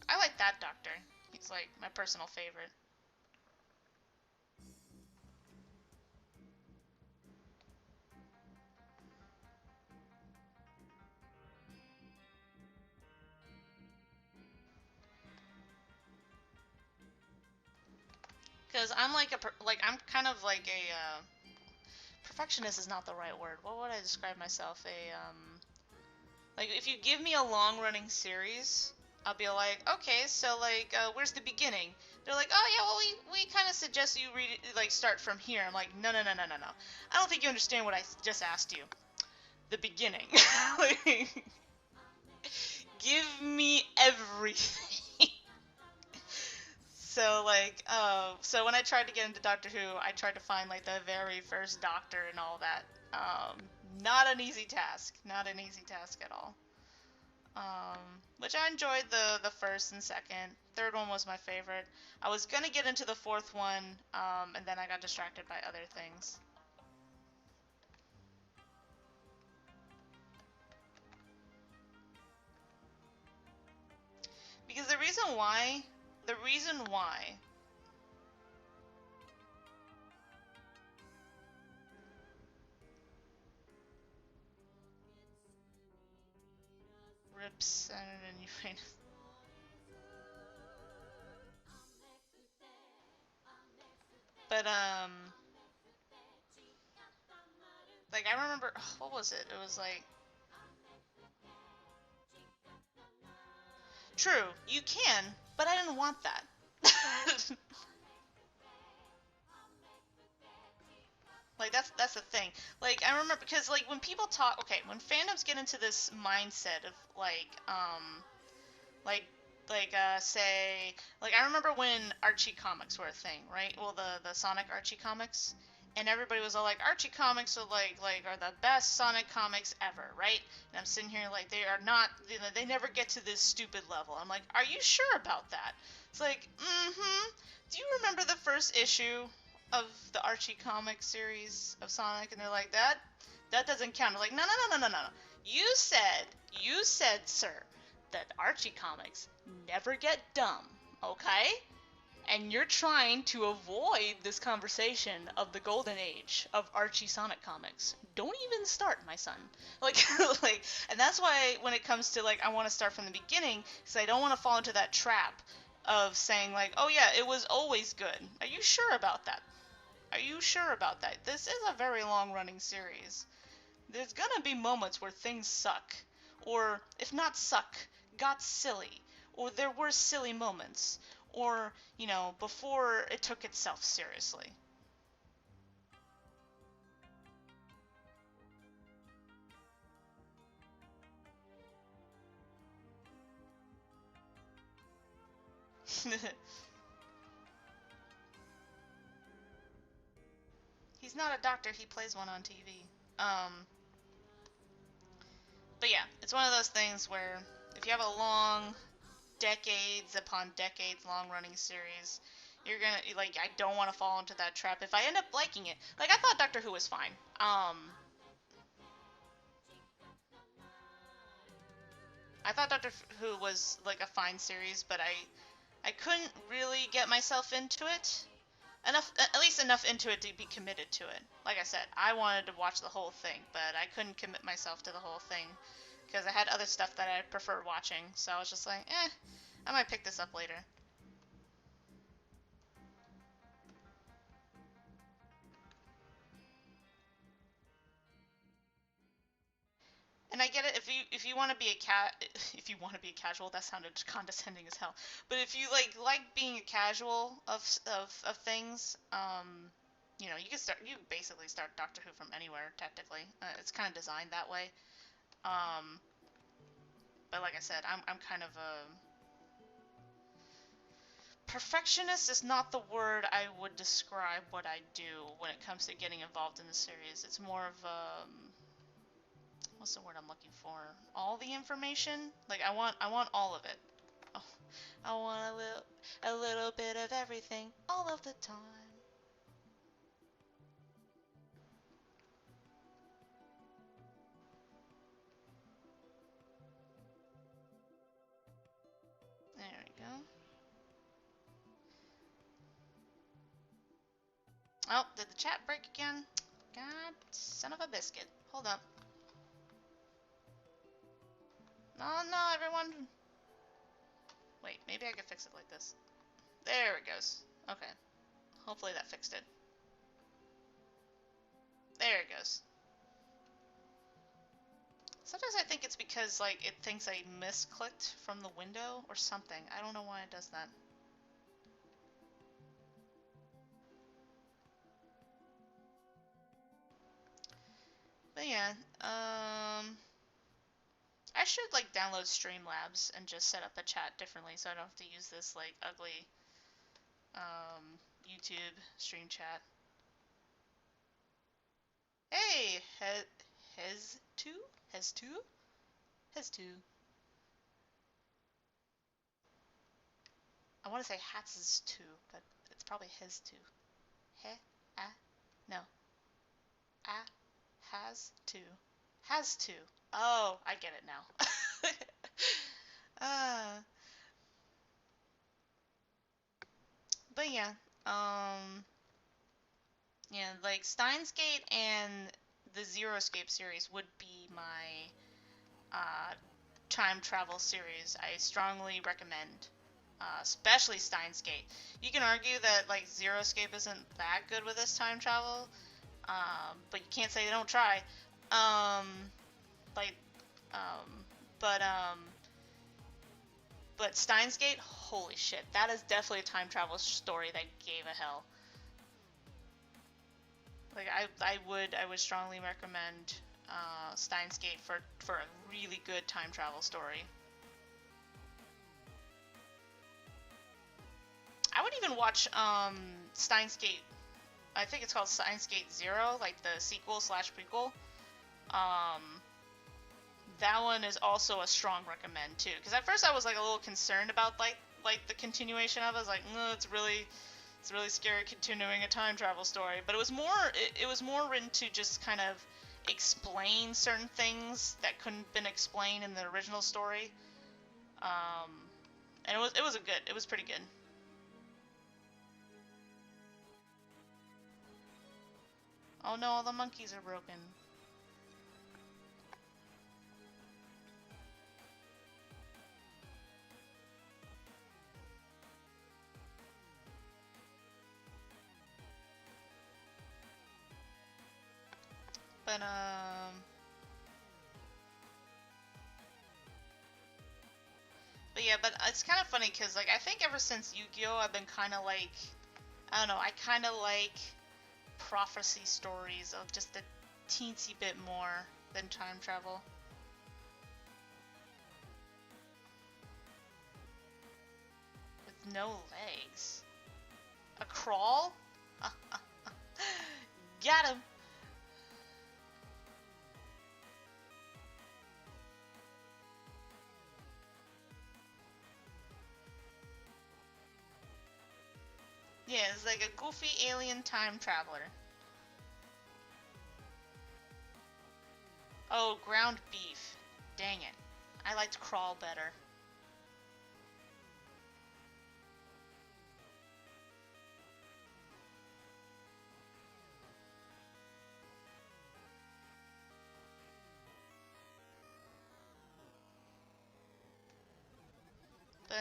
I like that Doctor. He's like my personal favorite. Because I'm like I'm kind of like a perfectionist is not the right word. What would I describe myself? Like if you give me a long running series, I'll be like, okay, so like where's the beginning? They're like, oh yeah, well we kind of suggest you read it, like start from here. I'm like, no. I don't think you understand what I just asked you. The beginning. Like, give me everything. So like, so when I tried to get into Doctor Who, I tried to find like the very first Doctor and all that. Not an easy task. Not an easy task at all. Which I enjoyed the first and second. Third one was my favorite. I was gonna get into the fourth one, and then I got distracted by other things. Because the reason why rips and you but like I remember what was it? It was like true, you can, but I didn't want that. Like that's the thing. Like I remember because like when people talk, okay, when fandoms get into this mindset of like say like I remember when Archie comics were a thing, right? Well, the Sonic Archie comics, and everybody was all like Archie comics are like are the best Sonic comics ever, right? And I'm sitting here like they are not, you know, they never get to this stupid level. I'm like, are you sure about that? It's like, mm-hmm. Do you remember the first issue of the Archie comic series of Sonic? And they're like, that doesn't count. I'm like, no. You said, sir, that Archie comics never get dumb, okay? and you're trying to avoid this conversation of the golden age of Archie Sonic comics. Don't even start, my son. Like, like, and that's why when it comes to like, I want to start from the beginning, because I don't want to fall into that trap of saying like, oh yeah, it was always good. Are you sure about that? Are you sure about that? This is a very long-running series. There's gonna be moments where things suck, or if not suck, got silly, or there were silly moments, or, you know, before it took itself seriously. He's not a doctor, he plays one on TV. But yeah, it's one of those things where if you have a long, decades upon decades long running series, you're gonna, like, I don't want to fall into that trap if I end up liking it. Like, I thought Doctor Who was fine. I thought Doctor Who was like a fine series, but I couldn't really get myself into it enough, at least enough into it to be committed to it. Like I said, I wanted to watch the whole thing, but I couldn't commit myself to the whole thing because I had other stuff that I preferred watching. So I was just like, I might pick this up later. And I get it, if you want to be a cat, if you want to be a casual, that sounded condescending as hell. But if you like being a casual of things, you know, you basically start Doctor Who from anywhere technically. It's kind of designed that way. Um, but like I said, I'm kind of a perfectionist is not the word I would describe what I do when it comes to getting involved in the series. It's more of what's the word I'm looking for? All the information? Like I want all of it. Oh, I want a little bit of everything all of the time. There we go. Oh, did the chat break again? God, son of a biscuit. Hold up. No, no, everyone. Wait, maybe I could fix it like this. There it goes. Okay. Hopefully that fixed it. There it goes. Sometimes I think it's because, like, it thinks I misclicked from the window or something. I don't know why it does that. But yeah, I should, like, download Streamlabs and just set up the chat differently so I don't have to use this, like, ugly, YouTube stream chat. Hey, Hez2? Hez2? Hez2. I want to say Hats' 2, but it's probably his 2. He? Ah? No. Ah? Has 2. Has 2. Oh, I get it now. uh, but yeah, um, yeah, like Steins Gate and the Zeroscape series would be my uh, time travel series. I strongly recommend, especially Steins Gate. You can argue that like Zeroscape isn't that good with this time travel, but you can't say they don't try. Um, like, um, but But Steins Gate, holy shit, that is definitely a time travel story that gave a hell. Like I would strongly recommend Steins Gate for a really good time travel story. I would even watch Steins Gate. I think it's called Steins Gate Zero, like the sequel slash prequel. Um, that one is also a strong recommend too. Because at first I was like a little concerned about like the continuation of it. I was like, no, it's really scary continuing a time travel story. But it was more written to just kind of explain certain things that couldn't been explained in the original story. Um, and it was pretty good. Oh no, all the monkeys are broken. But but yeah, but it's kind of funny because like I think ever since Yu-Gi-Oh, I've been kind of like, I don't know, I kind of like prophecy stories of just a teensy bit more than time travel. With no legs. A crawl? Got him. Yeah, it's like a goofy alien time traveler. Oh, ground beef. Dang it. I liked crawl better. But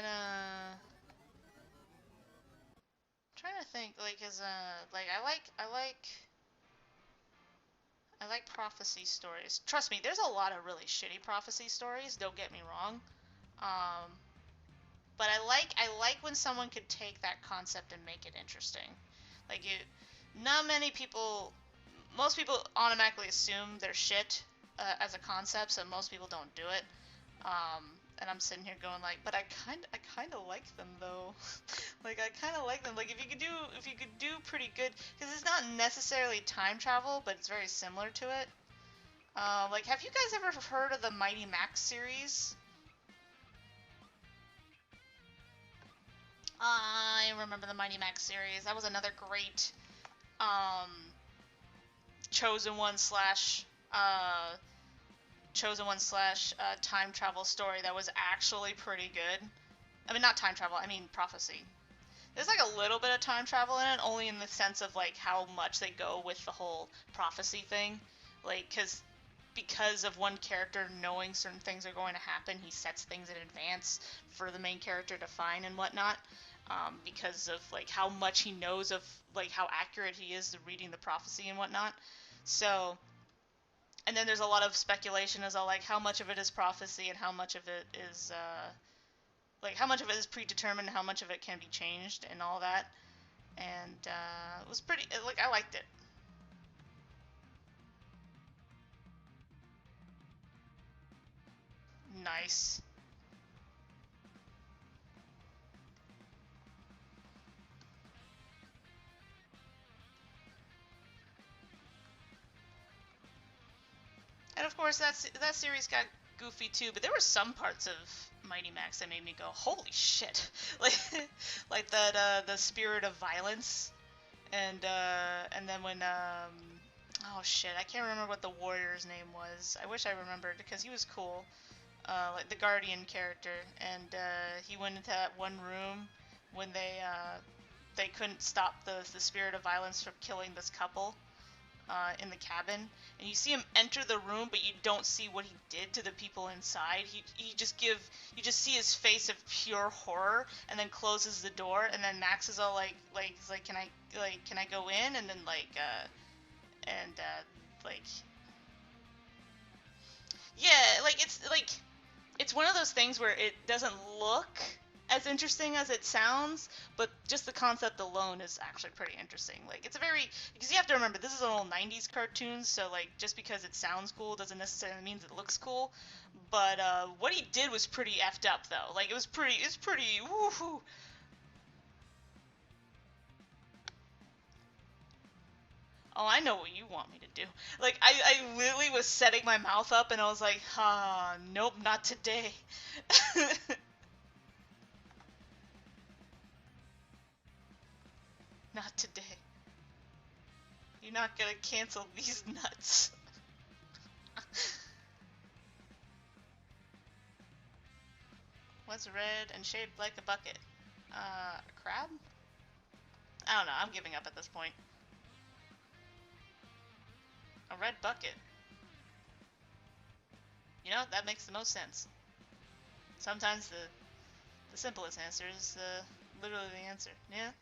trying to think like like I like prophecy stories. Trust me, there's a lot of really shitty prophecy stories, don't get me wrong. Um but I like when someone could take that concept and make it interesting. Like it not many people most people automatically assume they're shit as a concept, so most people don't do it. And I'm sitting here going like, but I kind of like them though. Like I kind of like them. Like if you could do pretty good, because it's not necessarily time travel, but it's very similar to it. Like have you guys ever heard of the Mighty Max series? I remember the Mighty Max series. That was another great um, chosen one slash uh, time travel story that was actually pretty good. I mean, not time travel. I mean prophecy. There's like a little bit of time travel in it, only in the sense of like how much they go with the whole prophecy thing. Like, because of one character knowing certain things are going to happen, he sets things in advance for the main character to find and whatnot. Because of like how much he knows of like how accurate he is to reading the prophecy and whatnot. So, and then there's a lot of speculation as to like how much of it is prophecy and how much of it is like how much of it is predetermined, how much of it can be changed, and all that. And it was pretty. Like I liked it. Nice. And of course, that series got goofy too. But there were some parts of Mighty Max that made me go, "Holy shit!" like, like that the spirit of violence, and then when oh shit, I can't remember what the warrior's name was. I wish I remembered because he was cool. Like the guardian character, and he went into that one room when they couldn't stop the spirit of violence from killing this couple in the cabin, and you see him enter the room, but you don't see what he did to the people inside. You just see his face of pure horror, and then closes the door, and then Max is all he's like, can I go in? And then and like yeah, like it's one of those things where it doesn't look as interesting as it sounds, but just the concept alone is actually pretty interesting. Like it's a very because you have to remember this is an old '90s cartoon, so like just because it sounds cool doesn't necessarily mean it looks cool. But what he did was pretty effed up though. Like it's pretty woohoo. Oh, I know what you want me to do. Like I literally was setting my mouth up and I was like, nope, not today. Not today. You're not gonna cancel these nuts. What's red and shaped like a bucket? A crab? I don't know. I'm giving up at this point. A red bucket. You know, that makes the most sense. Sometimes the simplest answer is literally the answer. Yeah.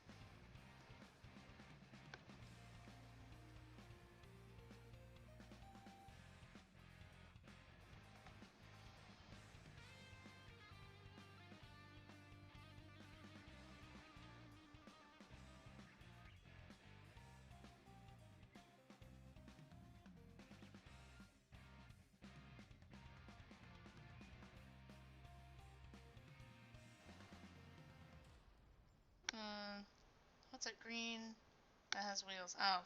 What's a green that has wheels? Oh,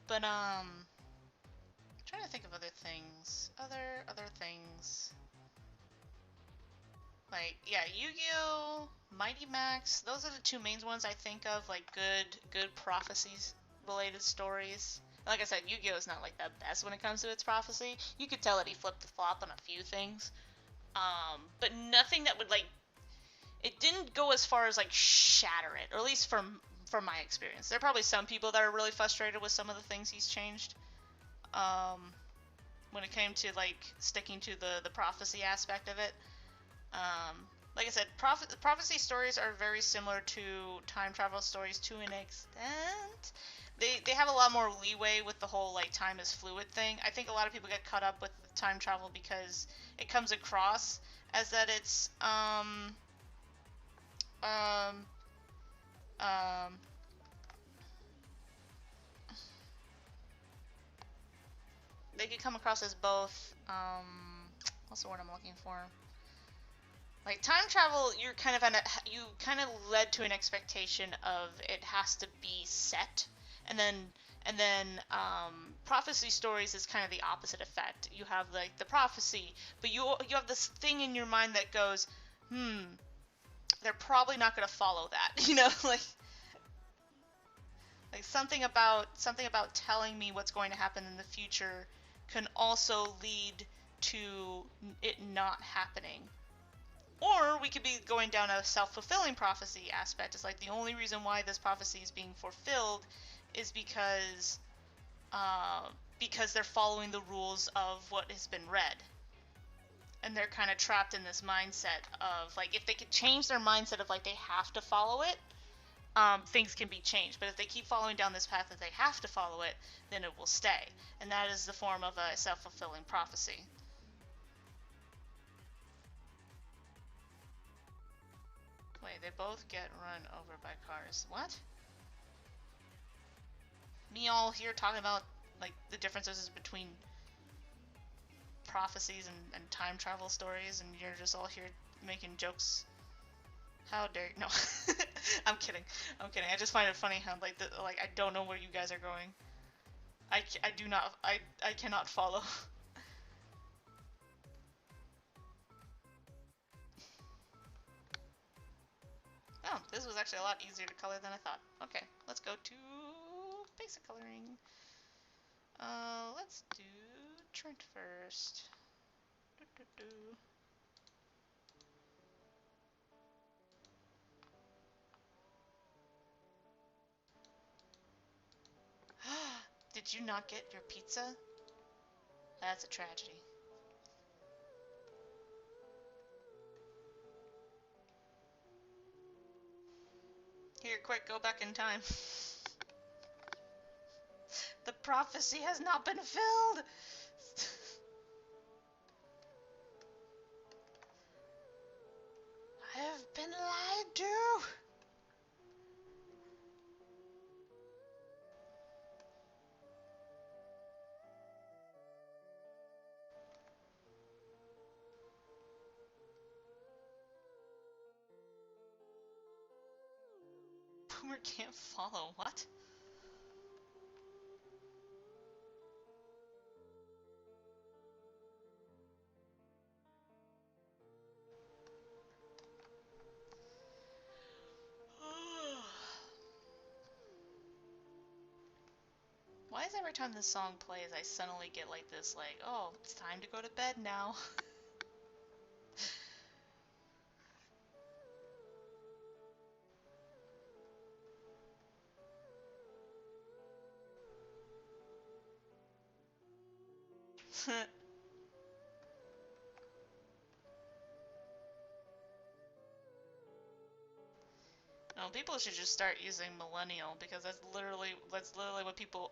but trying to think of other things. Other things. Like, yeah, Yu-Gi-Oh, Mighty Max, those are the two main ones I think of, like good prophecies related stories. Like I said, Yu-Gi-Oh is not like the best when it comes to its prophecy. You could tell that he flipped the flop on a few things. But nothing that would like it didn't go as far as like shatter it, or at least from my experience. There are probably some people that are really frustrated with some of the things he's changed. When it came to like sticking to the prophecy aspect of it. Like I said, prophecy stories are very similar to time travel stories to an extent. They have a lot more leeway with the whole like time is fluid thing. I think a lot of people get caught up with time travel because it comes across as that it's um um they could come across as both what's the word I'm looking for? Like time travel, you kind of led to an expectation of it has to be set, and then prophecy stories is kind of the opposite effect. You have like the prophecy, but you have this thing in your mind that goes, they're probably not going to follow that, like something about telling me what's going to happen in the future can also lead to it not happening. Or we could be going down a self-fulfilling prophecy aspect. It's like the only reason why this prophecy is being fulfilled is because they're following the rules of what has been read. And they're kind of trapped in this mindset of like if they could change their mindset of like they have to follow it, things can be changed. But if they keep following down this path that they have to follow it, then it will stay. And that is the form of a self-fulfilling prophecy. Wait, they both get run over by cars. What? Me all here talking about like the differences between prophecies and time travel stories, and you're just all here making jokes. How dare you? No. I'm kidding. I just find it funny how like I don't know where you guys are going. I do not I cannot follow. Oh, this was actually a lot easier to color than I thought. Okay, let's go to basic coloring. Let's do Trent first. Do, do, do. Did you not get your pizza? That's a tragedy. Here, quick, go back in time. The prophecy has not been filled! I have been lied to! Boomer can't follow, what? Why is every time this song plays, I suddenly get like this, like, oh, it's time to go to bed now? No, people should just start using millennial because that's literally what people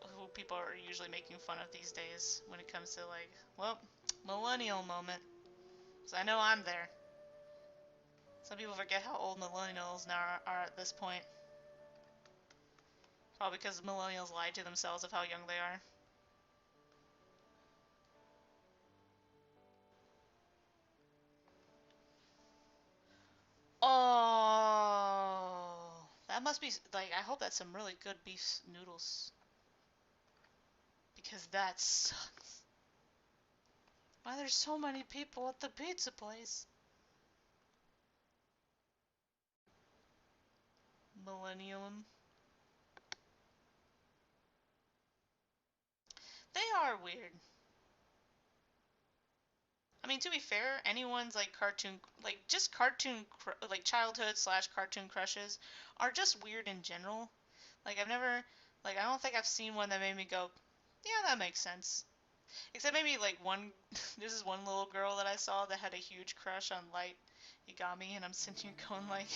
are usually making fun of these days when it comes to like, well, millennial moment. Cause I know I'm there. Some people forget how old millennials now are at this point. Probably because millennials lie to themselves of how young they are. Oh, that must be like, I hope that's some really good beef noodles. Because that sucks. Why there's so many people at the pizza place? Millennium. They are weird. I mean, to be fair, anyone's like cartoon, like just cartoon, like childhood slash cartoon crushes are just weird in general. Like I've never, like I don't think I've seen one that made me go, yeah, that makes sense. Except maybe like one, this is one little girl that I saw that had a huge crush on Light Yagami, and I'm sitting here going like,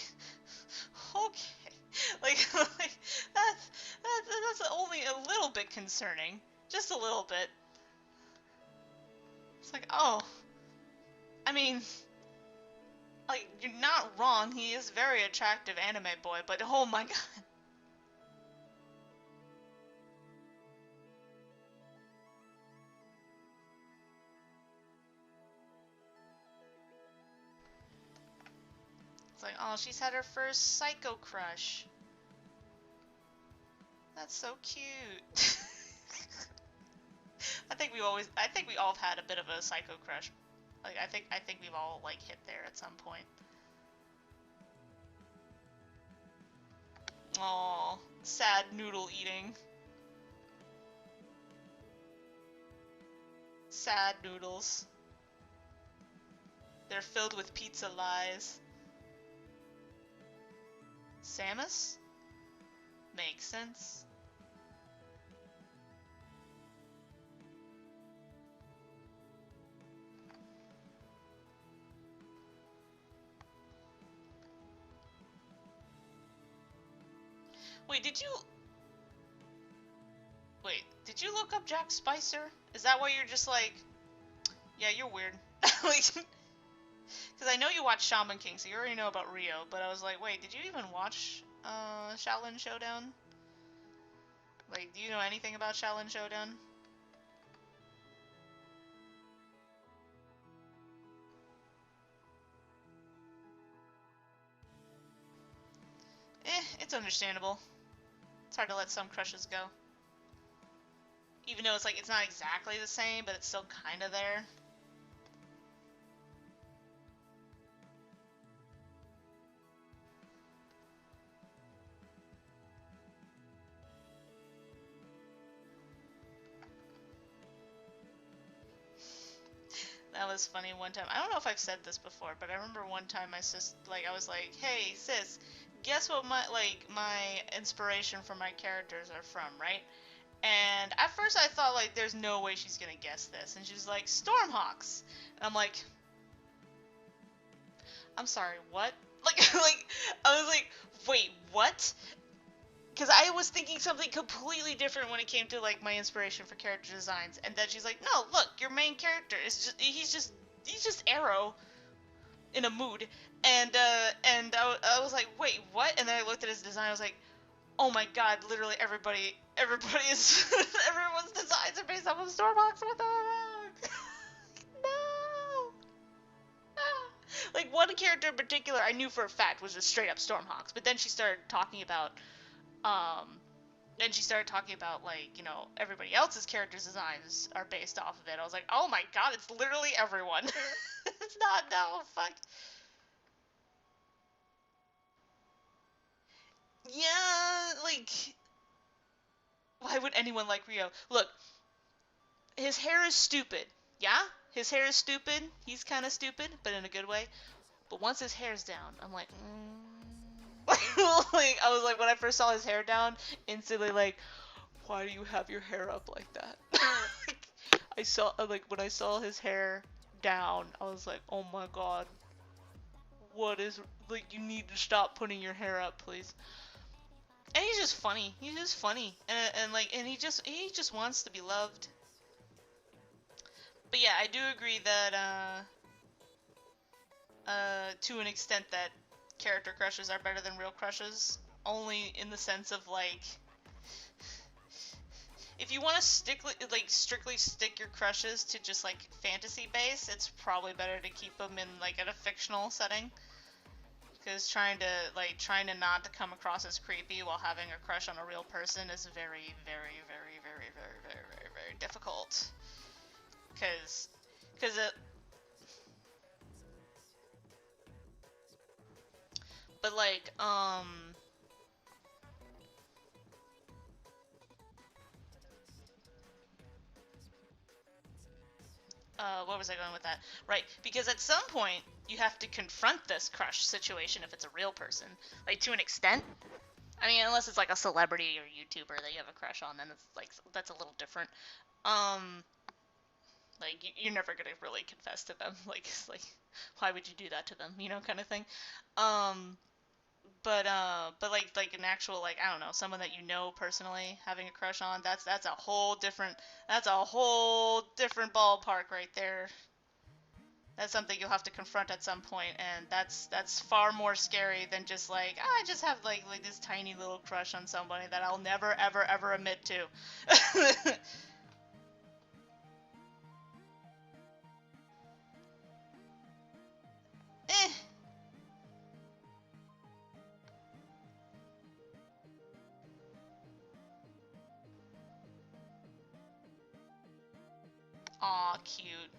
okay, like that's only a little bit concerning, just a little bit. It's like, oh, I mean, like you're not wrong. He is very attractive anime boy, but oh my god. It's like, oh, she's had her first psycho crush. That's so cute. I think we all have had a bit of a psycho crush. Like I think we've all like hit there at some point. Oh, sad noodle eating. Sad noodles. They're filled with pizza lies. Samus? Makes sense. Wait, did you look up Jack Spicer? Is that why you're just like, yeah, you're weird? Like, because I know you watch Shaman King, so you already know about Rio, but I was like, wait, did you even watch Shaolin Showdown? Like, do you know anything about Shaolin Showdown? It's understandable. It's hard to let some crushes go. Even though it's like, it's not exactly the same, but it's still kind of there. That was funny one time. I don't know if I've said this before, but I remember one time my sis, like, I was like, hey, sis, guess what my inspiration for my characters are from, right? And at first I thought, like, there's no way she's gonna guess this. And she's like, Stormhawks. And I'm like, I'm sorry, what? Like, I was like, wait, what? Because I was thinking something completely different when it came to, like, my inspiration for character designs. And then she's like, no, look, your main character is he's just Arrow in a mood. And I was like, wait, what? And then I looked at his design, I was like, oh my god, literally everybody's everyone's designs are based off of Stormhawks. What the fuck? No. Like, one character in particular I knew for a fact was just straight up Stormhawks, but then she started talking about like, you know, everybody else's characters' designs are based off of it. I was like, oh my god, it's literally everyone. It's not, no, fuck. Yeah, like, why would anyone like Rio? Look, his hair is stupid. Yeah? His hair is stupid. He's kind of stupid, but in a good way. But once his hair's down, I'm like, like, I was like, when I first saw his hair down, instantly like, why do you have your hair up like that? I saw like when I saw his hair down, I was like, oh my god, what is like? You need to stop putting your hair up, please. And he's just funny. He's just funny, and like, and he just wants to be loved. But yeah, I do agree that to an extent that character crushes are better than real crushes, only in the sense of like, if you want to strictly stick your crushes to just like fantasy base, it's probably better to keep them in like in a fictional setting. Because trying to not to come across as creepy while having a crush on a real person is very, very, very, very, very, very, very, very difficult. Because it. But like, what was I going with that? Right, because at some point you have to confront this crush situation if it's a real person, like to an extent. I mean, unless it's like a celebrity or YouTuber that you have a crush on, then it's like that's a little different. Like you're never gonna really confess to them. Like, why would you do that to them? You know, kind of thing. Um, but like an actual like I don't know someone that you know personally having a crush on that's a whole different ballpark right there. That's something you'll have to confront at some point, and that's far more scary than just like I just have like this tiny little crush on somebody that I'll never ever ever admit to. Eh. Aw, cute.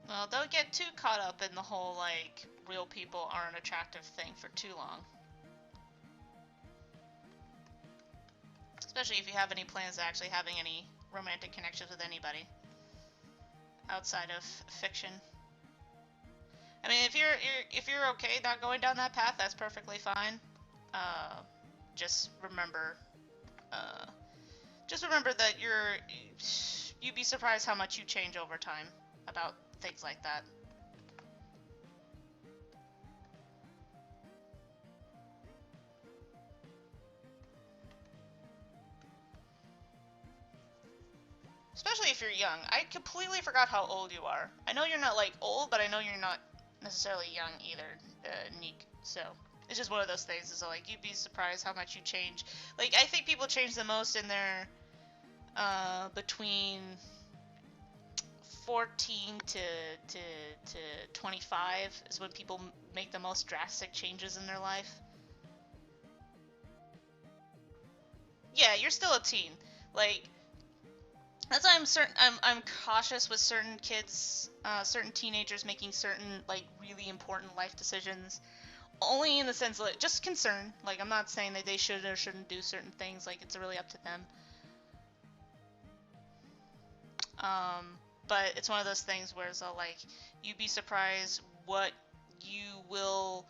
Well, don't get too caught up in the whole like real people aren't attractive thing for too long. Especially if you have any plans of actually having any romantic connections with anybody outside of fiction. I mean, if you're okay not going down that path, that's perfectly fine. Uh, just remember, uh, just remember that you'd be surprised how much you change over time about things like that. Especially if you're young. I completely forgot how old you are. I know you're not like old, but I know you're not necessarily young either, Neek. So it's just one of those things. So like you'd be surprised how much you change. Like I think people change the most in their between 14 to 25 is when people make the most drastic changes in their life. Yeah, you're still a teen. Like that's why I'm cautious with certain kids, certain teenagers making certain like really important life decisions. Only in the sense of like, just concern. Like I'm not saying that they should or shouldn't do certain things. Like it's really up to them. But it's one of those things where it's all like you'd be surprised what you will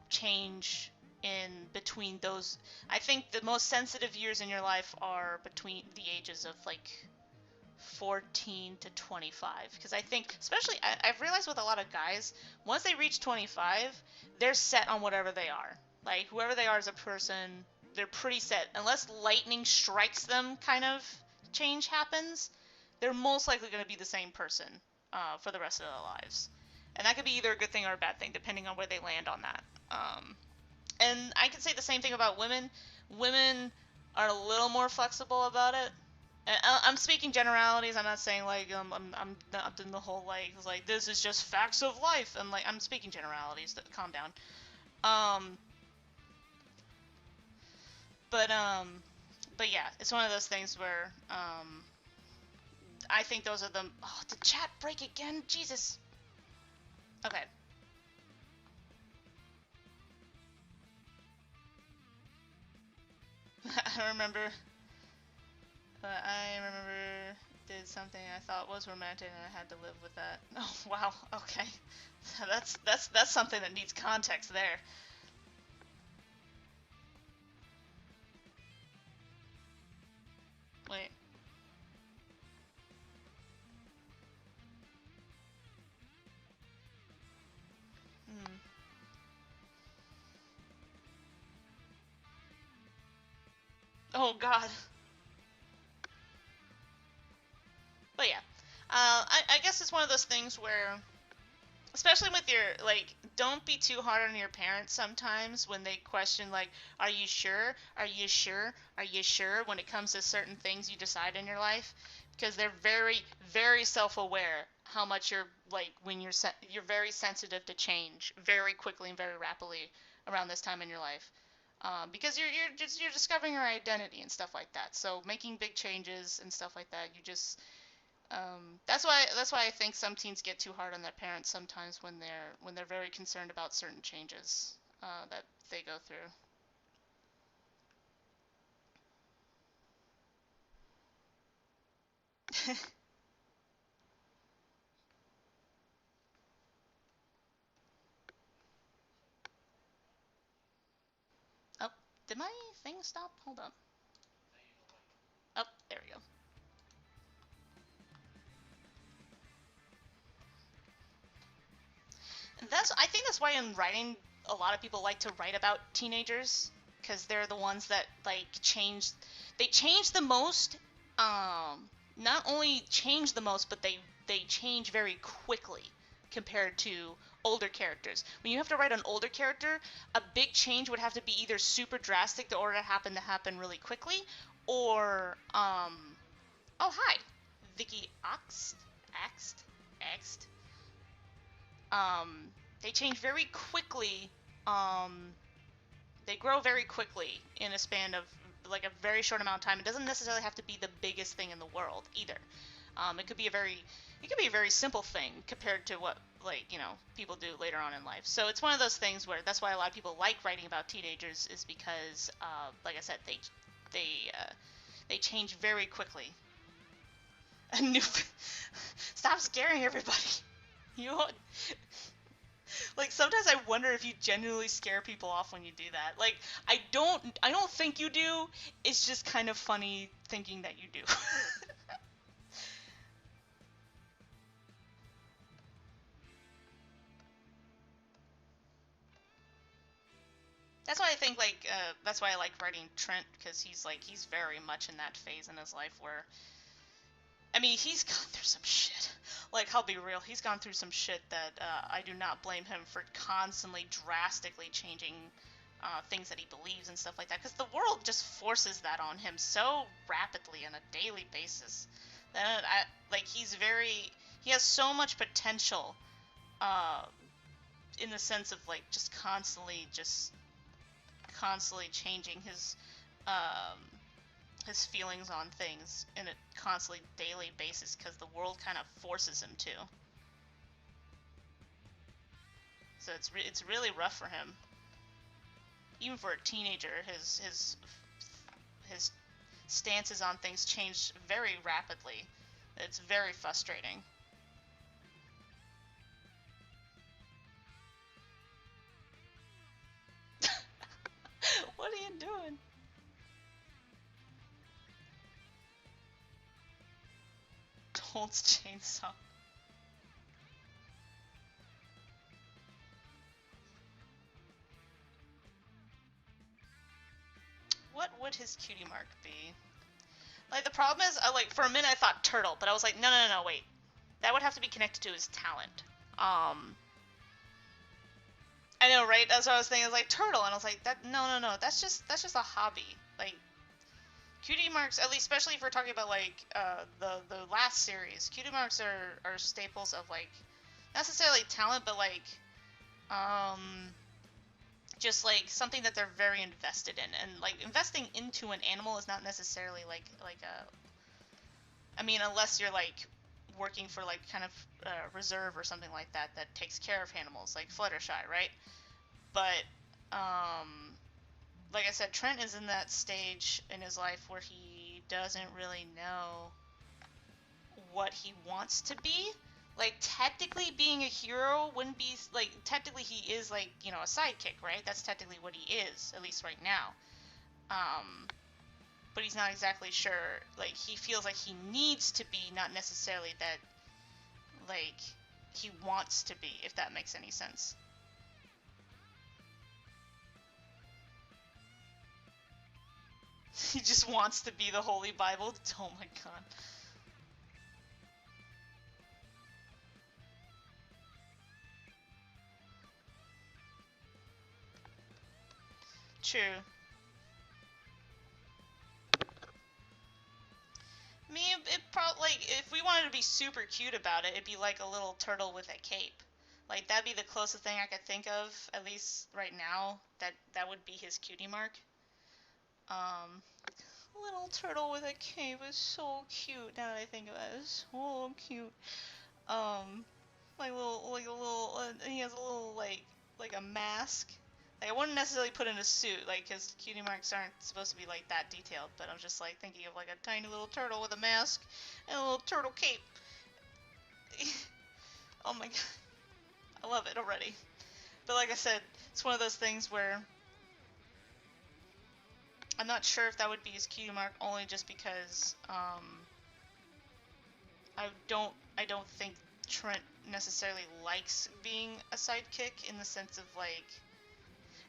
change in between those. I think the most sensitive years in your life are between the ages of like 14 to 25 because I think especially I've realized with a lot of guys once they reach 25 they're set on whatever they are, like whoever they are as a person, they're pretty set unless lightning strikes them kind of change happens. They're most likely going to be the same person for the rest of their lives, and that could be either a good thing or a bad thing depending on where they land on that. And I can say the same thing about women. Women are a little more flexible about it. And I'm speaking generalities. I'm not saying like I'm not doing the whole like this is just facts of life. And like I'm speaking generalities. Calm down. Um, but but yeah, it's one of those things where I think those are the. Oh, did chat break again? Jesus. Okay. I remember. I remember did something I thought was romantic and I had to live with that. Oh wow. Okay. That's something that needs context there. Oh God. But yeah, I guess it's one of those things where, especially with your, like, don't be too hard on your parents sometimes when they question, like, are you sure? Are you sure? Are you sure? When it comes to certain things you decide in your life, because they're very, very self-aware how much you're, like, when you're very sensitive to change very quickly and very rapidly around this time in your life. Because you're discovering your identity and stuff like that. So making big changes and stuff like that, that's why I think some teens get too hard on their parents sometimes when they're very concerned about certain changes that they go through. Oh, did my thing stop? Hold on. Oh, there we go. And I think that's why in writing, a lot of people like to write about teenagers because they're the ones that like change. They change the most. Not only change the most, but they change very quickly compared to older characters. When you have to write an older character, a big change would have to be either super drastic in order to happen really quickly, or oh hi, Vicky Axt, um, they change very quickly. Um, they grow very quickly in a span of like a very short amount of time. It doesn't necessarily have to be the biggest thing in the world either. It could be a very simple thing compared to what like people do later on in life. So it's one of those things where that's why a lot of people like writing about teenagers is because, like I said, they uh, they change very quickly. A new stop scaring everybody. You like sometimes I wonder if you genuinely scare people off when you do that. Like I don't think you do. It's just kind of funny thinking that you do. That's why I think that's why I like writing Trent because he's very much in that phase in his life where I mean he's gone through some shit. Like I'll be real, he's gone through some shit that I do not blame him for constantly drastically changing things that he believes and stuff like that because the world just forces that on him so rapidly on a daily basis. That he has so much potential uh, in the sense of like constantly changing um, his feelings on things in a constantly daily basis because the world kind of forces him to. So it's really rough for him. Even for a teenager, his stances on things change very rapidly. It's very frustrating. What are you doing? Holds chainsaw. What would his cutie mark be? Like the problem is, like for a minute I thought turtle, but I was like, no, wait, that would have to be connected to his talent. Um, I know, right? That's what I was thinking. I was like turtle, and I was like, that no, that's just a hobby. Like cutie marks, at least, especially if we're talking about like the last series, cutie marks are staples of like not necessarily talent, but like um just like something that they're very invested in, and like investing into an animal is not necessarily like a I mean, unless you're like working for like kind of reserve or something like that that takes care of animals, like Fluttershy, right? But like I said, Trent is in that stage in his life where he doesn't really know what he wants to be. Like technically, being a hero wouldn't be like technically he is like a sidekick, right? That's technically what he is, at least right now. Um, but he's not exactly sure. Like he feels like he needs to be, not necessarily that like he wants to be, if that makes any sense. He just wants to be the Holy Bible. Oh my god. True. Me, it probably, like, if we wanted to be super cute about it, it'd be like a little turtle with a cape. Like, that'd be the closest thing I could think of, at least right now, that would be his cutie mark. Little turtle with a cape is so cute now that I think of it. It's so cute. Um, like a little, he has a little, like a mask. Like, I wouldn't necessarily put in a suit, like, because cutie marks aren't supposed to be, like, that detailed, but I'm just, like, thinking of, like, a tiny little turtle with a mask and a little turtle cape. Oh my god. I love it already. But like I said, it's one of those things where I'm not sure if that would be his cutie mark, only just because, I don't think Trent necessarily likes being a sidekick in the sense of, like,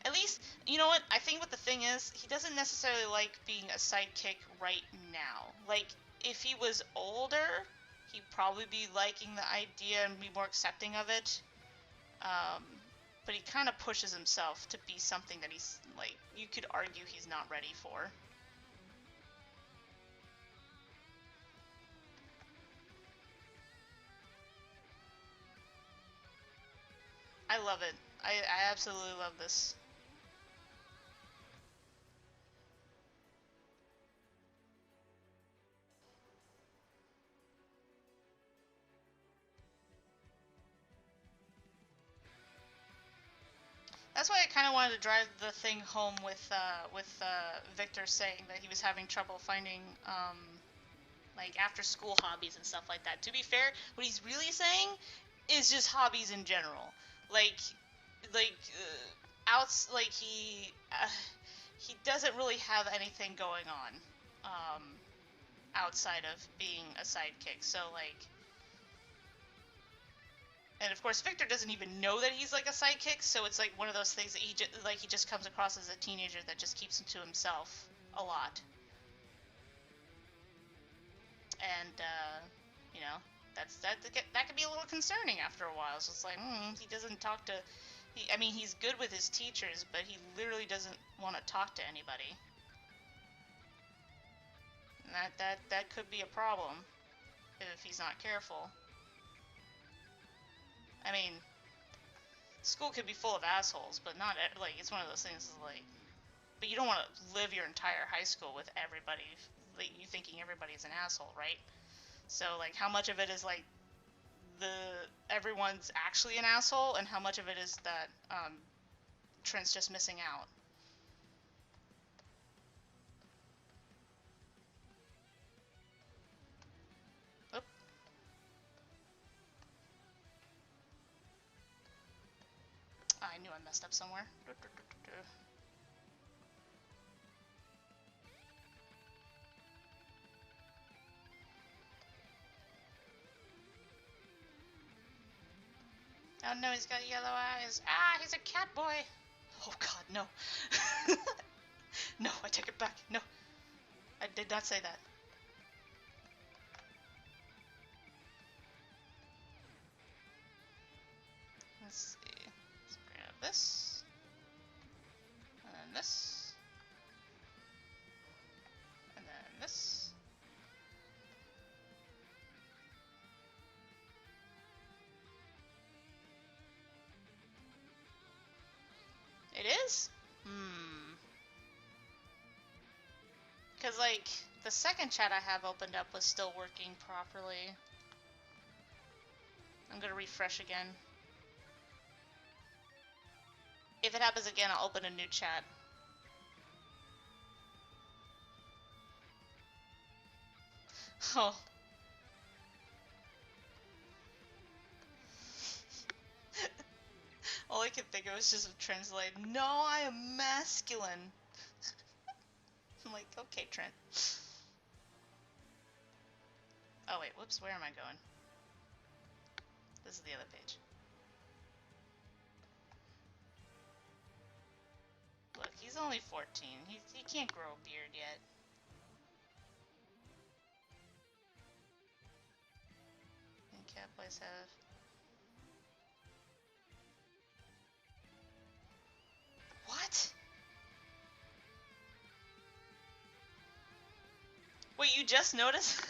at least, you know what? I think what the thing is, he doesn't necessarily like being a sidekick right now. Like, if he was older, he'd probably be liking the idea and be more accepting of it. Um, but he kind of pushes himself to be something that he's, like, you could argue he's not ready for. I love it. I absolutely love this. That's why I kind of wanted to drive the thing home with Victor saying that he was having trouble finding like after school hobbies and stuff like that. To be fair, what he's really saying is just hobbies in general. Like outs like he doesn't really have anything going on outside of being a sidekick. So like, and of course Victor doesn't even know that he's like a sidekick, so it's like one of those things that he just comes across as a teenager that just keeps him to himself a lot. And you know, that could be a little concerning after a while. So it's like, he doesn't talk to I mean, he's good with his teachers, but he literally doesn't want to talk to anybody. And that could be a problem if he's not careful. I mean, school could be full of assholes, but not like it's one of those things like, but you don't want to live your entire high school with everybody, like, you thinking everybody's an asshole, right? So like, how much of it is like the everyone's actually an asshole, and how much of it is that Trent's just missing out? Oop. I knew I messed up somewhere. Oh no, he's got yellow eyes. Ah, he's a cat boy. Oh god, no. No, I take it back. No, I did not say that. Let's see. Let's grab this. And then this. And then this. It is? Because, like, the second chat I have opened up was still working properly. I'm gonna refresh again. If it happens again, I'll open a new chat. Oh. All I could think of was just translate, no, I am masculine. I'm like, okay, Trent. Oh wait, whoops, where am I going? This is the other page. Look, he's only 14. He can't grow a beard yet. And cat boys have... What? Wait, you just noticed?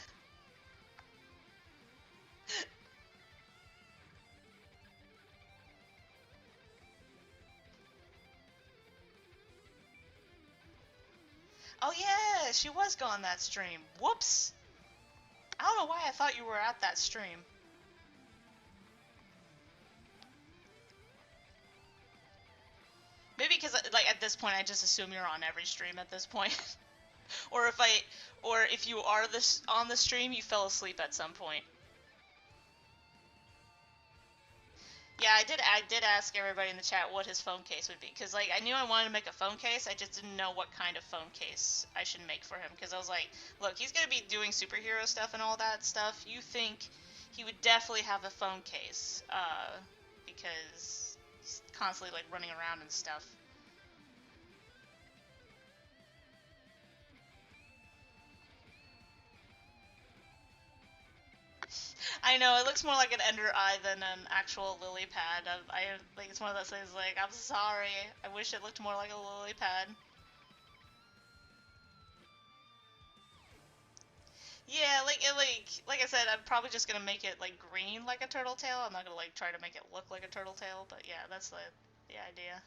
Oh yeah, she was gone that stream. Whoops. I don't know why I thought you were at that stream. Maybe because, like, at this point, I just assume you're on every stream at this point. or if you are on the stream, you fell asleep at some point. Yeah, I did ask everybody in the chat what his phone case would be, because, like, I knew I wanted to make a phone case, I just didn't know what kind of phone case I should make for him, because I was like, look, he's going to be doing superhero stuff and all that stuff. You think he would definitely have a phone case, because he's constantly, like, running around and stuff. I know, it looks more like an Ender Eye than an actual lily pad. I like, it's one of those things, like, I'm sorry, I wish it looked more like a lily pad. Yeah, like I said, I'm probably just gonna make it, like, green like a turtle tail. I'm not gonna, like, try to make it look like a turtle tail, but yeah, that's the idea.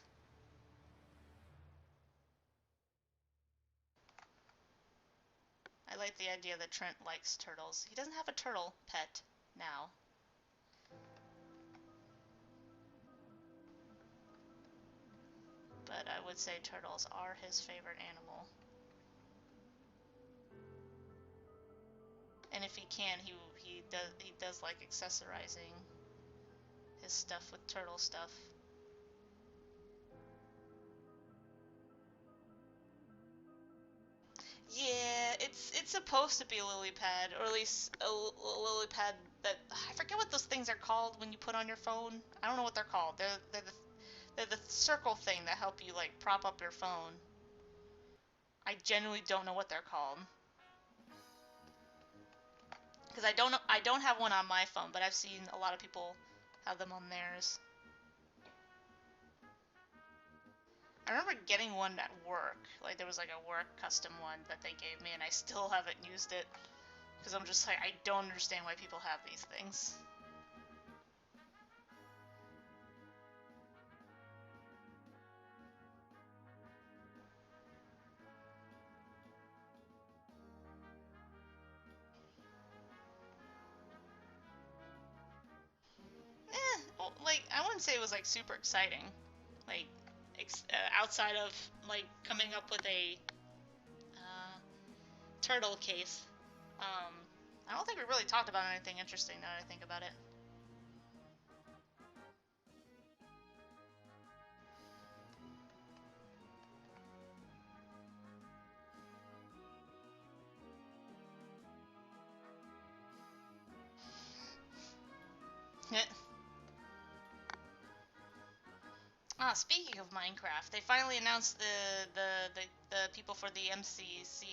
I like the idea that Trent likes turtles. He doesn't have a turtle pet now. But I would say turtles are his favorite animal. And if he can, he does like accessorizing his stuff with turtle stuff. Yeah, it's supposed to be a lily pad, or at least a lily pad that, I forget what those things are called when you put on your phone. I don't know what they're called. They're the circle thing that help you, like, prop up your phone. I genuinely don't know what they're called, because I don't have one on my phone, but I've seen a lot of people have them on theirs. I remember getting one at work. Like, there was, like, a work custom one that they gave me, and I still haven't used it. Because I'm just like, I don't understand why people have these things. Well, like, I wouldn't say it was, like, super exciting. Like, outside of, like, coming up with a turtle case. I don't think we really talked about anything interesting now that I think about it. Speaking of Minecraft, they finally announced the people for the MCC,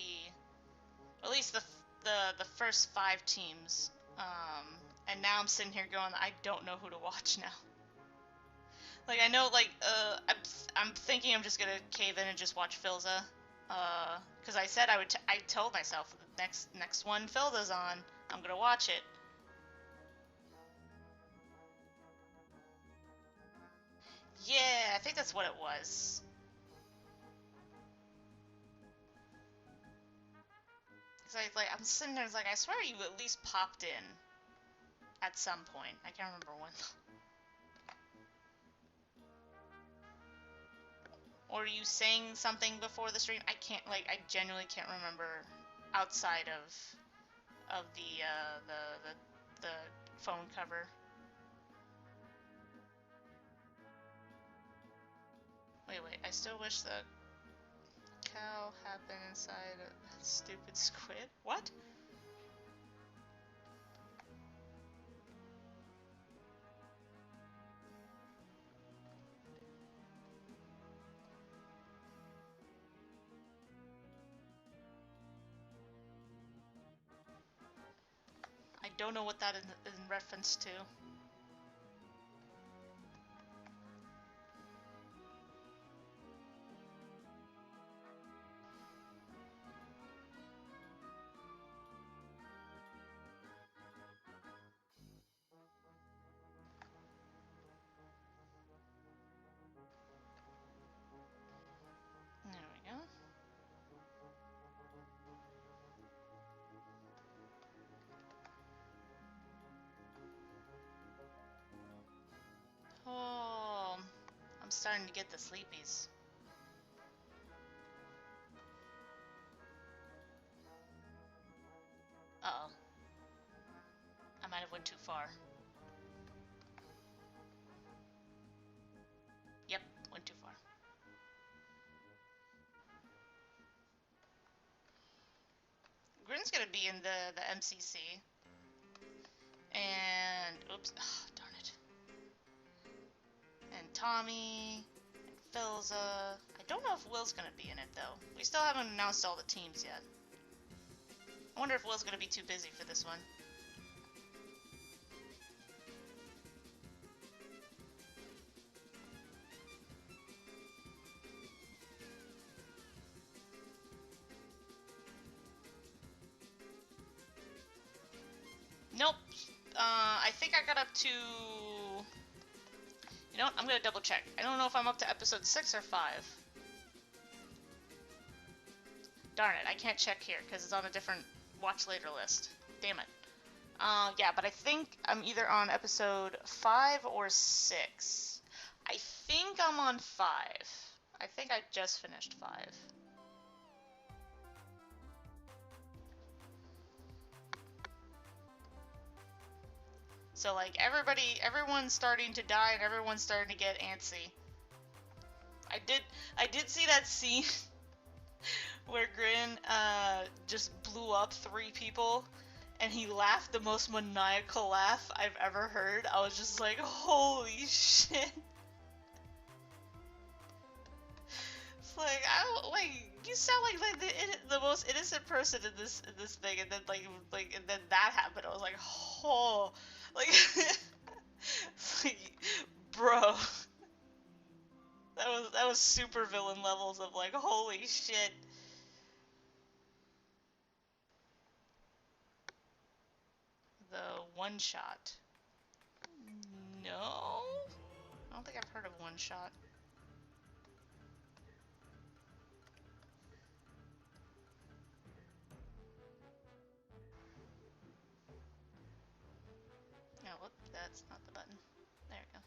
or at least the first 5 teams. And now I'm sitting here going, I don't know who to watch now. Like, I know, like, I'm thinking I'm just gonna cave in and just watch Philza, because I said I told myself the next one Philza's on, I'm gonna watch it. Yeah, I think that's what it was. Cause I'm sitting there, like, I swear you at least popped in at some point. I can't remember when. Or you saying something before the stream? I genuinely can't remember outside of the phone cover. Wait, I still wish the cow happened inside a stupid squid. What? don't know what that is in reference to. There we go. Oh, I'm starting to get the sleepies. Uh-oh. I might have went too far. Yep, went too far. Grin's gonna be in the MCC. And, oops, oh, darn it. And Tommy, and Philza. I don't know if Will's gonna be in it, though. We still haven't announced all the teams yet. I wonder if Will's gonna be too busy for this one. Nope. I think I got up to... You know what? I'm gonna double check. I don't know if I'm up to episode 6 or 5. Darn it, I can't check here because it's on a different watch later list. Damn it. Yeah, but I think I'm either on episode 5 or 6. I think I'm on 5. I think I just finished 5. So, like, everyone's starting to die and everyone's starting to get antsy. I did see that scene where Grin, just blew up 3 people, and he laughed the most maniacal laugh I've ever heard. I was just like, holy shit. It's like, you sound like the most innocent person in this thing, and then and then that happened. I was like, oh, like, like, bro, that was super villain levels of like, holy shit. The one shot. No, I don't think I've heard of one shot. No, whoop, that's not the button. There we go.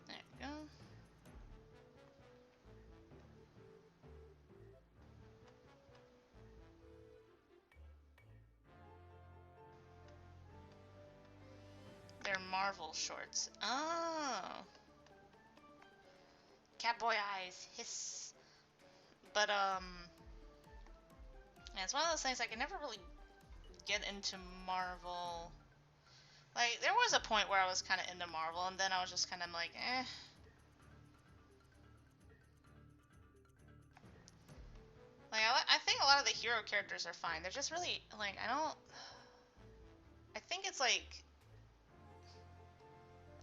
There we go. They're Marvel shorts. Oh. Catboy eyes. Hiss. But, yeah, it's one of those things I can never really get into Marvel. Like, there was a point where I was kind of into Marvel, and then I was just kind of like, eh. Like, I think a lot of the hero characters are fine. They're just really, like, I think it's like,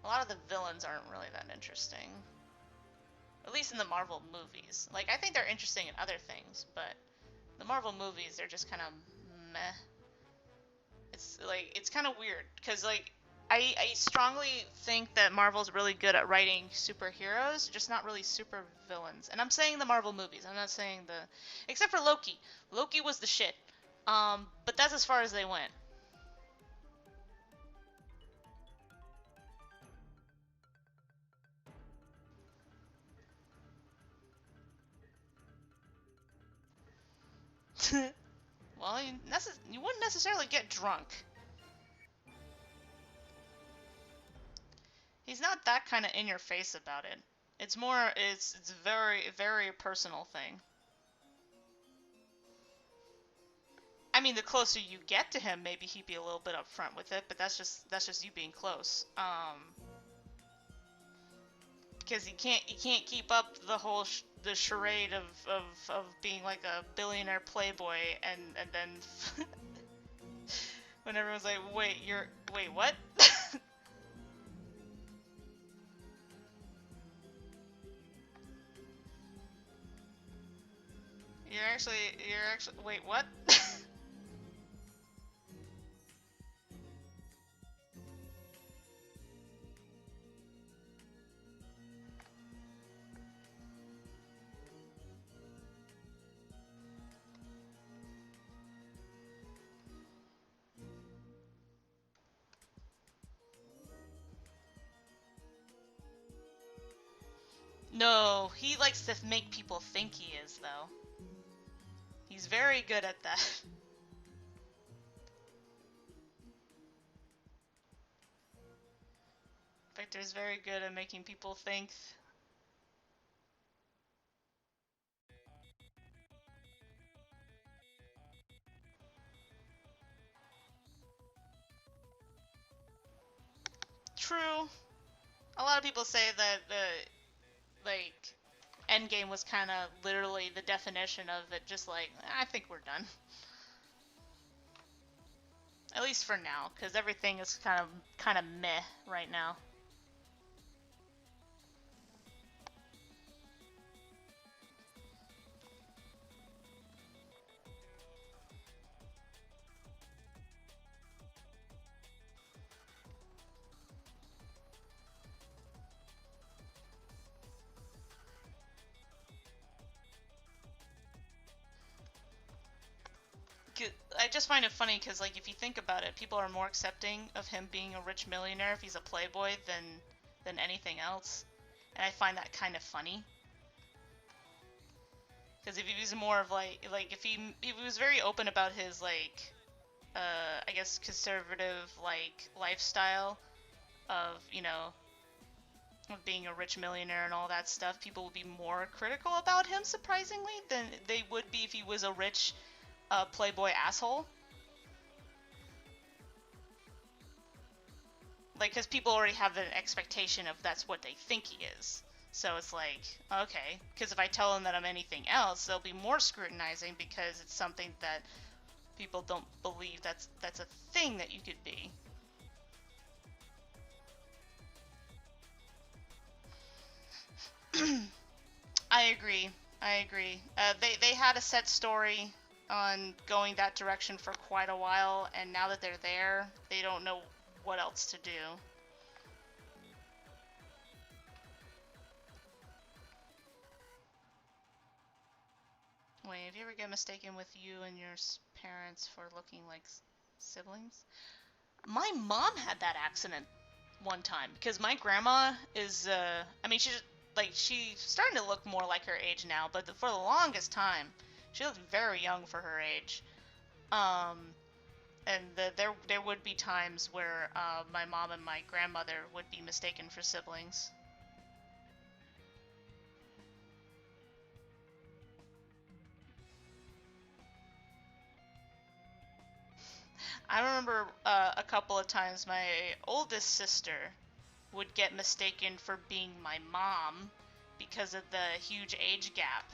a lot of the villains aren't really that interesting. At least in the Marvel movies. Like, I think they're interesting in other things, but the Marvel movies, they're just kind of meh. It's, like, it's kind of weird, because, like, I strongly think that Marvel's really good at writing superheroes, just not really super villains. And I'm saying the Marvel movies. I'm not saying except for Loki. Loki was the shit. But that's as far as they went. Well, you wouldn't necessarily get drunk. He's not that kind of in your face about it. It's more, it's very, very personal thing. I mean, the closer you get to him, maybe he'd be a little bit upfront with it, but that's just you being close. Because he can't keep up the whole the charade of being like a billionaire playboy, and then when everyone's like, wait, what? you're actually, wait, what? No, he likes to make people think he is, though. He's very good at that. Victor's very good at making people think. True. A lot of people say that like Endgame was kind of literally the definition of it. Just like, I think we're done. At least for now, because everything is kind of meh right now. I just find it funny because, like, if you think about it, people are more accepting of him being a rich millionaire if he's a playboy than anything else, and I find that kind of funny. Because if he was more of like if he was very open about his like, I guess conservative like lifestyle of of being a rich millionaire and all that stuff, people would be more critical about him surprisingly than they would be if he was a rich playboy asshole. Like, because people already have an expectation of that's what they think he is. So it's like, okay, because if I tell them that I'm anything else, they'll be more scrutinizing because it's something that people don't believe that's a thing that you could be. I agree. I agree. They had a set story on going that direction for quite a while, and now that they're there, they don't know what else to do. Wait, have you ever get mistaken with you and your parents for looking like siblings? My mom had that accident one time because my grandma is I mean she's starting to look more like her age now, but for the longest time she looked very young for her age. um and there would be times where my mom and my grandmother would be mistaken for siblings. I remember a couple of times my oldest sister would get mistaken for being my mom because of the huge age gap.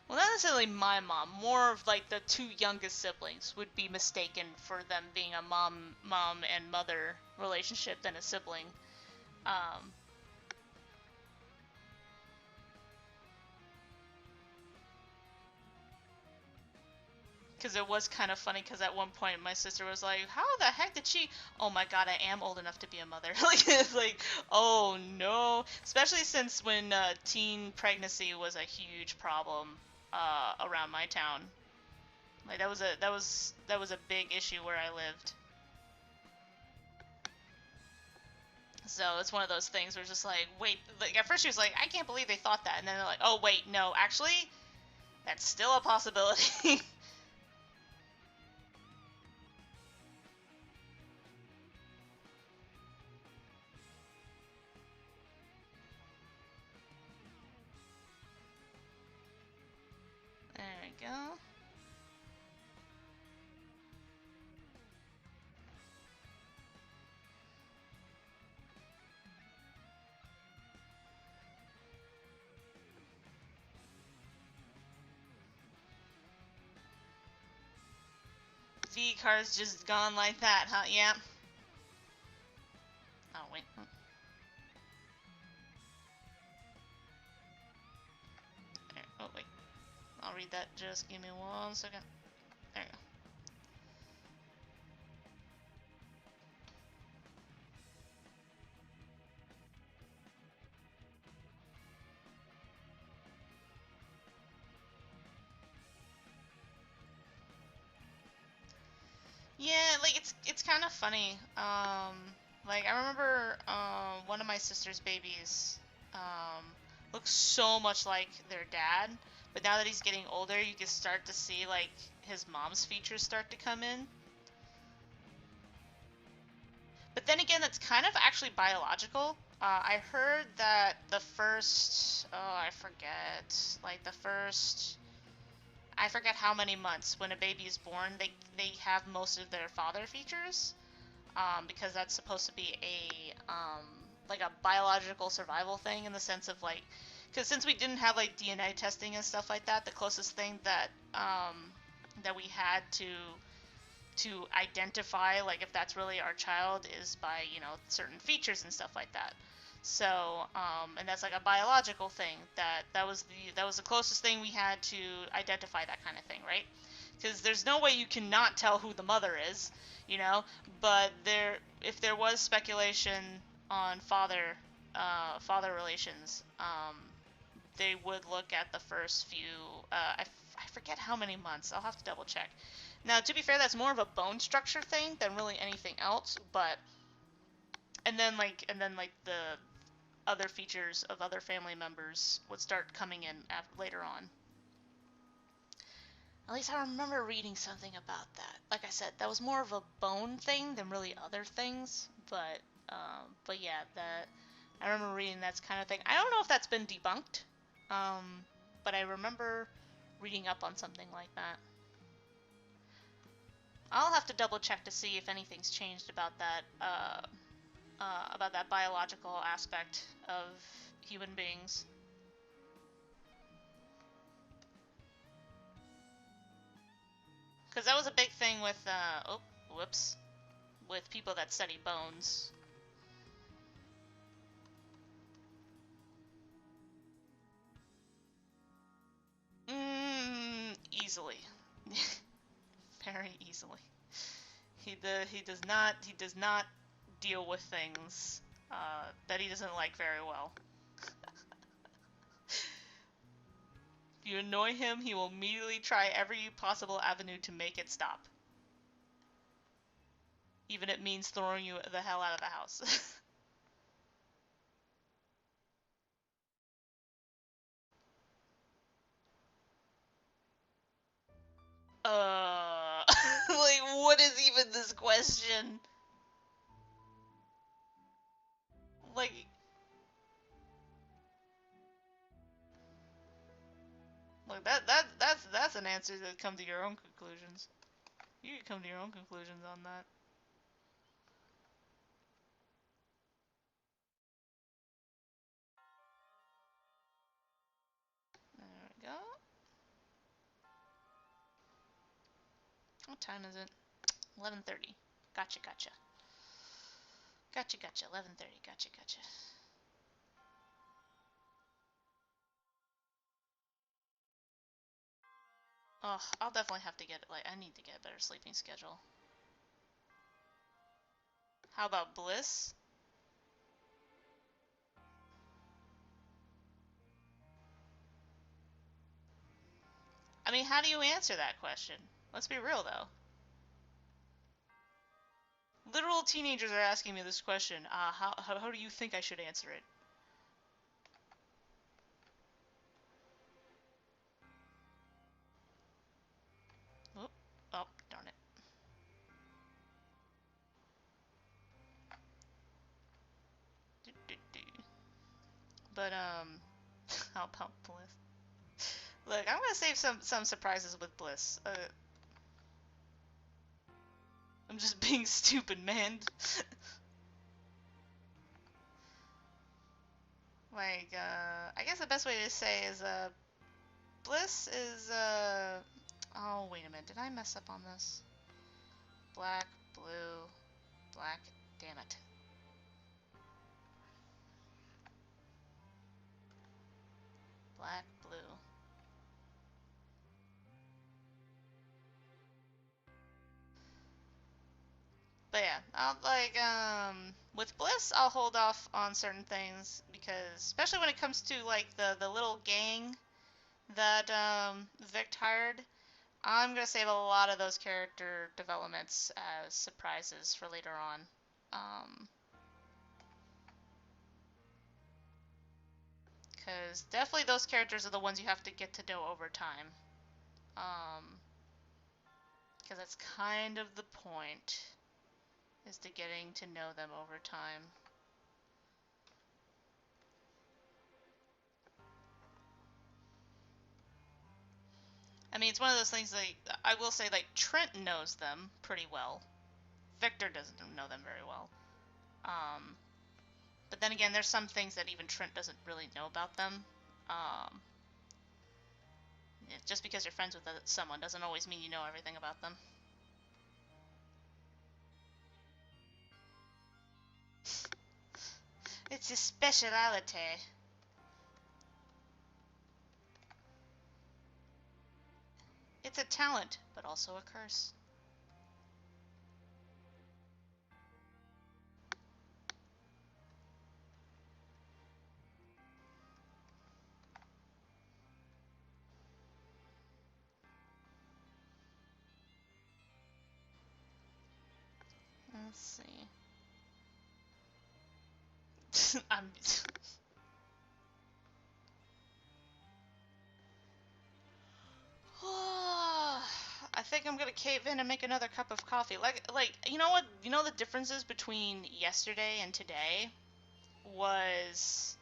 Well, not necessarily my mom, more of like the two youngest siblings would be mistaken for them being a mom and mother relationship than a sibling. Um, because it was kind of funny because at one point my sister was like, how the heck did she, oh my god, I am old enough to be a mother. Like, it's like, oh no, especially since when teen pregnancy was a huge problem around my town. Like, that was a big issue where I lived. So it's one of those things where it's just like, wait, like at first she was like, I can't believe they thought that, and then they're like, oh wait, no, actually that's still a possibility. There we go. V card's just gone like that, huh? Yeah. Oh, wait. There. Oh, wait. I'll read that. Just give me 1 second. There you go. Yeah, like it's kind of funny. Like I remember one of my sister's babies um looks so much like their dad, but now that he's getting older, you can start to see like his mom's features start to come in. But then again, that's kind of actually biological. I heard that the first, oh, like the first, I forget how many months when a baby is born, they have most of their father features. Because that's supposed to be like a biological survival thing in the sense of like, because since we didn't have like DNA testing and stuff like that, the closest thing that we had to identify like if that's really our child is by certain features and stuff like that. So and that's like a biological thing that was the closest thing we had to identify that kind of thing, right? Because there's no way you cannot tell who the mother is, you know. But if there was speculation on father relations, they would look at the first few. I forget how many months. I'll have to double check. Now, to be fair, that's more of a bone structure thing than really anything else. But and then the other features of other family members would start coming in later on. At least I remember reading something about that. Like I said, that was more of a bone thing than really other things. But yeah, that I remember reading that kind of thing. I don't know if that's been debunked, but I remember reading up on something like that. I'll have to double check to see if anything's changed about that biological aspect of human beings. Because that was a big thing with, with people that study bones. Easily. Very easily. He does not deal with things that he doesn't like very well. If you annoy him, he will immediately try every possible avenue to make it stop. Even if it means throwing you the hell out of the house. Like, what is even this question? Like, look, that's an answer to come to your own conclusions. You can come to your own conclusions on that. There we go. What time is it? 11:30. Gotcha. 11:30. Gotcha. Oh, I'll definitely have to get, like, I need to get a better sleeping schedule. How about Bliss? I mean, how do you answer that question? Let's be real, though. Literal teenagers are asking me this question. How do you think I should answer it? Oh, oh, darn it. But, how about Bliss? Look, I'm gonna save some surprises with Bliss. I'm just being stupid, man. Like, I guess the best way to say is, Bliss is, oh, wait a minute. Did I mess up on this? Black, blue, black, damn it. Black, blue. But yeah, with Bliss, I'll hold off on certain things because, especially when it comes to like the little gang that Vic hired, I'm gonna save a lot of those character developments as surprises for later on. Because definitely those characters are the ones you have to get to know over time. Because that's kind of the point, is to getting to know them over time. I mean, it's one of those things that I will say, like, Trent knows them pretty well. Victor doesn't know them very well. But then again, there's some things that even Trent doesn't really know about them. Just because you're friends with someone doesn't always mean you know everything about them. It's a speciality. It's a talent, but also a curse. Let's see. I think I'm gonna cave in and make another cup of coffee. Like, you know what? You know the differences between yesterday and today was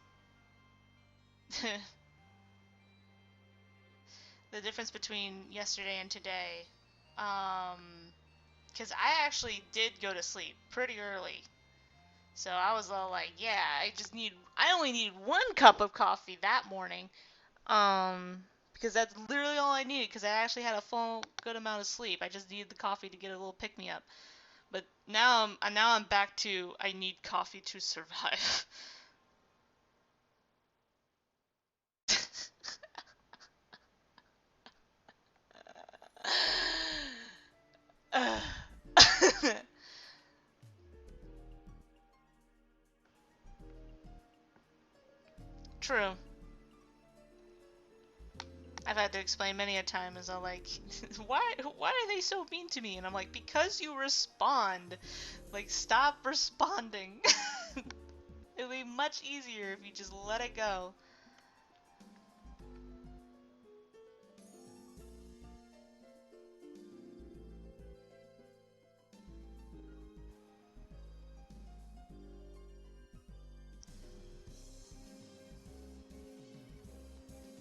the difference between yesterday and today. Because I actually did go to sleep pretty early. So I was all like, yeah, I only need one cup of coffee that morning. Because that's literally all I needed, because I actually had a full good amount of sleep. I just needed the coffee to get a little pick me up. But now I'm back to I need coffee to survive. True. I've had to explain many a time as I'm like, why are they so mean to me? And I'm like, because you respond. Like, stop responding. It'll be much easier if you just let it go.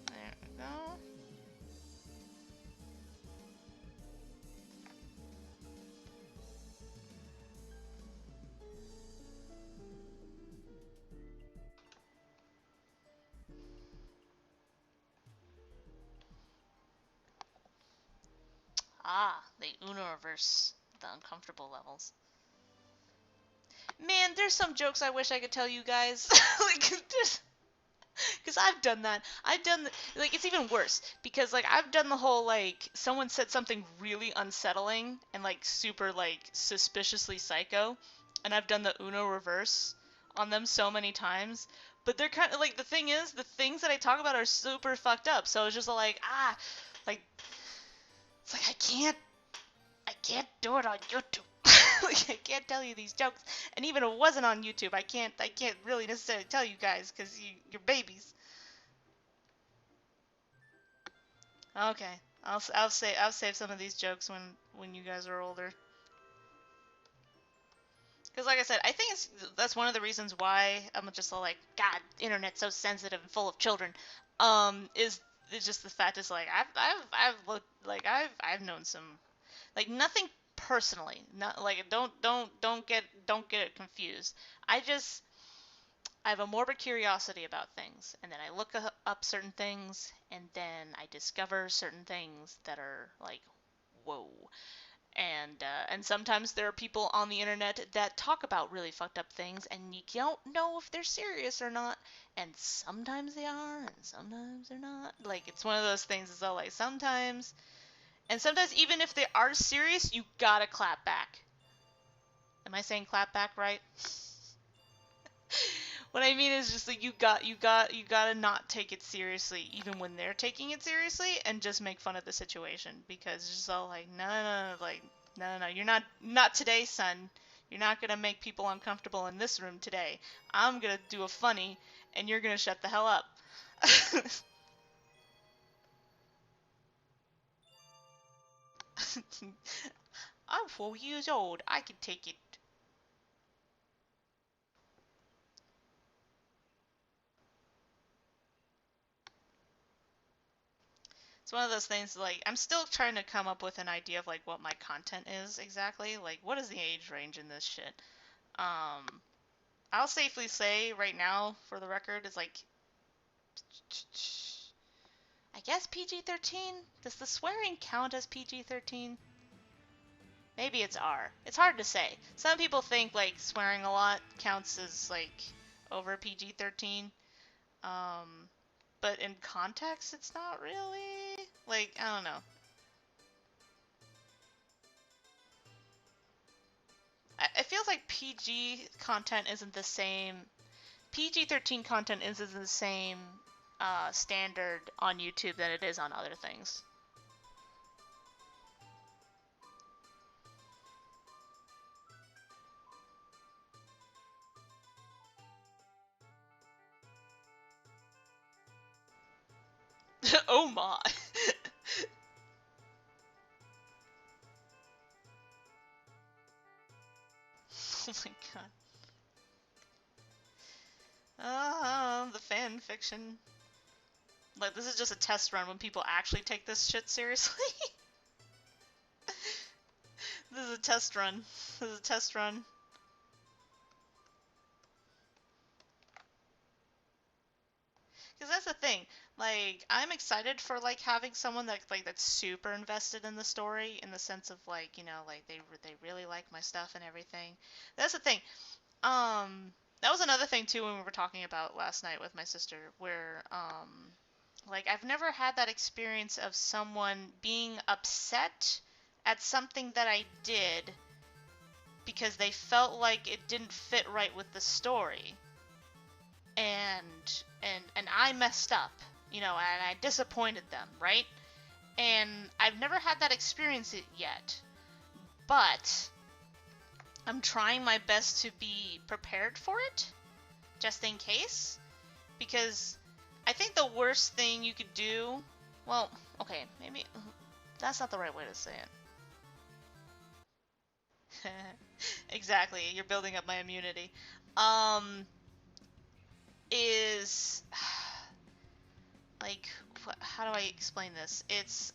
There we go. Ah, the Uno reverse, the uncomfortable levels. Man, there's some jokes I wish I could tell you guys. Like, just because I've done that. Like, it's even worse because like I've done the whole like someone said something really unsettling and like super like suspiciously psycho, and I've done the Uno reverse on them so many times. But they're kind of like, the thing is, the things that I talk about are super fucked up. So it's just like, like it's like I can't do it on YouTube. Like, I can't tell you these jokes, and even if it wasn't on YouTube, I can't really necessarily tell you guys because you're babies. Okay, I'll save some of these jokes when you guys are older. Because like I said, I think that's one of the reasons why I'm just all like, God, internet's so sensitive and full of children. Is it's just the fact is like I've looked like I've known some, like, nothing personally, not like, don't get it confused. I have a morbid curiosity about things, and then I look up certain things, and then I discover certain things that are like, whoa. And sometimes there are people on the internet that talk about really fucked up things, and you don't know if they're serious or not. And sometimes they are, and sometimes they're not. Like, it's one of those things. It's all like sometimes, and sometimes even if they are serious, you gotta clap back. Am I saying clap back right? What I mean is just like you gotta not take it seriously, even when they're taking it seriously, and just make fun of the situation, because it's just all like no, like no, you're not today, son. You're not gonna make people uncomfortable in this room today. I'm gonna do a funny, and you're gonna shut the hell up. I'm 4 years old. I can take it. It's one of those things like I'm still trying to come up with an idea of like what my content is exactly. Like what is the age range in this shit? Um, I'll safely say right now, for the record, is like I guess PG-13. Does the swearing count as PG-13? Maybe it's R. It's hard to say. Some people think like swearing a lot counts as like over PG-13. Um, but in context, it's not really. Like I don't know. It feels like PG content isn't the same. PG-13 content isn't the same standard on YouTube that it is on other things. Oh my. Oh my god. The fan fiction. Like, this is just a test run when people actually take this shit seriously. This is a test run. This is a test run. Because that's the thing. Like, I'm excited for, like, having someone that, like, that's super invested in the story in the sense of, like, you know, like, they really like my stuff and everything. That's the thing. That was another thing, too, when we were talking about last night with my sister, where, like, I've never had that experience of someone being upset at something that I did because they felt like it didn't fit right with the story. And I messed up, you know, and I disappointed them, right? And I've never had that experience yet. But I'm trying my best to be prepared for it, just in case. Because I think the worst thing you could do, well, okay, maybe that's not the right way to say it. Exactly, you're building up my immunity. Um, is like, how do I explain this? It's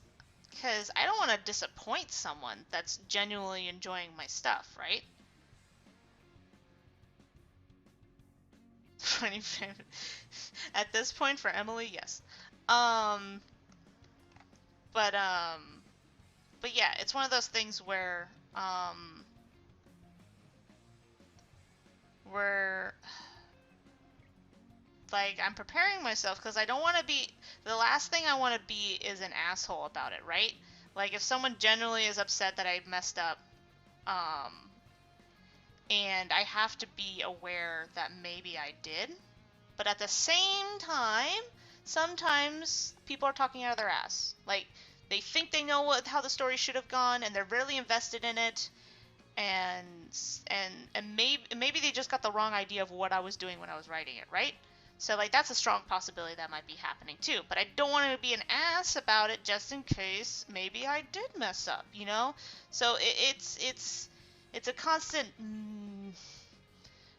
because I don't want to disappoint someone that's genuinely enjoying my stuff, right? At this point for Emily, yes. Um, but yeah, it's one of those things where like I'm preparing myself because I don't want to be the last thing I want to be is an asshole about it, right? Like if someone genuinely is upset that I messed up, um, and I have to be aware that maybe I did, but at the same time, sometimes people are talking out of their ass. Like they think they know how the story should have gone, and they're really invested in it, and maybe they just got the wrong idea of what I was doing when I was writing it, right? So like that's a strong possibility that might be happening too. But I don't want to be an ass about it just in case maybe I did mess up, you know? So it's a constant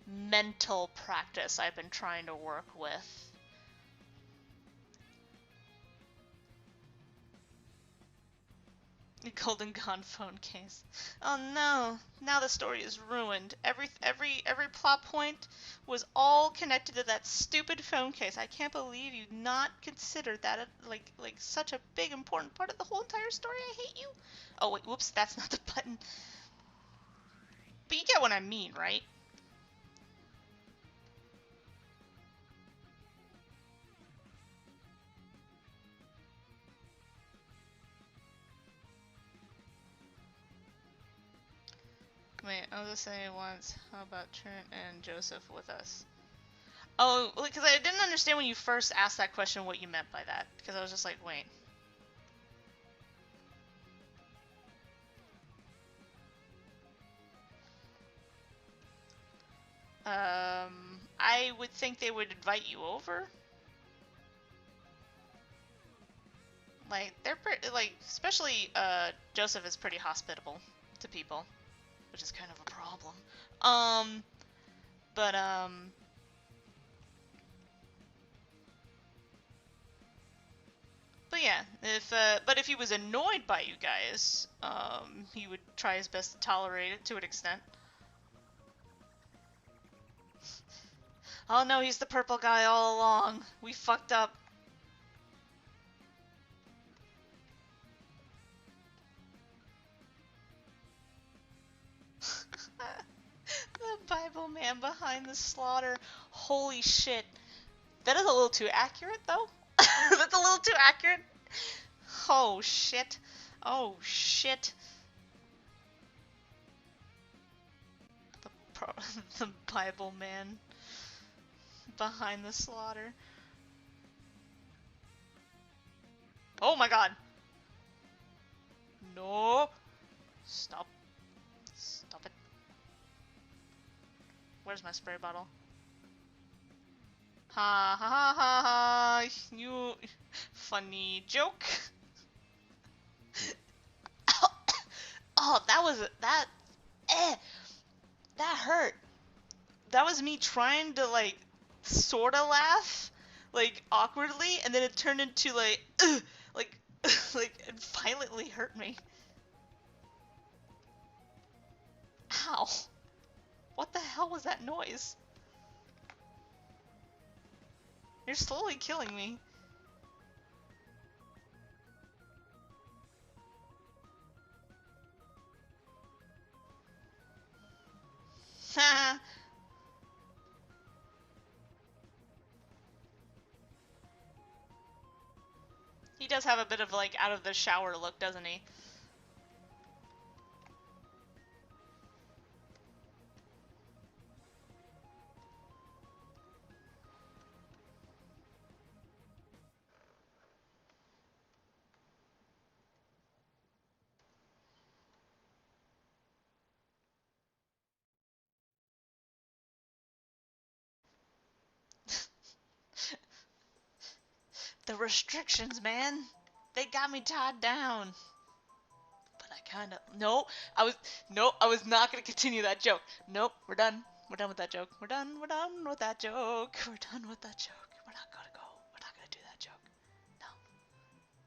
mental practice I've been trying to work with. Golden Gone phone case. Oh no! Now the story is ruined. Every plot point was all connected to that stupid phone case. I can't believe you not considered that like such a big important part of the whole entire story. I hate you. Oh wait, whoops, that's not the button. But you get what I mean, right? Wait, I was just saying once, how about Trent and Joseph with us? Oh, because I didn't understand when you first asked that question what you meant by that. Because I was just like, wait. I would think they would invite you over. Like, they're pretty, like, especially, Joseph is pretty hospitable to people, which is kind of a problem. But, But yeah, but if he was annoyed by you guys, he would try his best to tolerate it to an extent. Oh no, he's the purple guy all along. We fucked up. The Bible man behind the slaughter. Holy shit. That is a little too accurate, though. That's a little too accurate. Oh shit. Oh shit. The, the Bible man behind the slaughter. Oh my god. No. Stop. Stop it. Where's my spray bottle? Ha ha ha ha ha. You funny joke. Oh, that was that. That hurt. That was me trying to like sorta laugh, like awkwardly, and then it turned into like, like, like it violently hurt me. Ow! What the hell was that noise? You're slowly killing me. Ha! He does have a bit of like out of the shower look, doesn't he? The restrictions, man. They got me tied down. But I kind of nope. I was not gonna continue that joke. Nope, we're done. We're done with that joke. We're done. We're done with that joke. We're done with that joke. We're not gonna go. We're not gonna do that joke. No.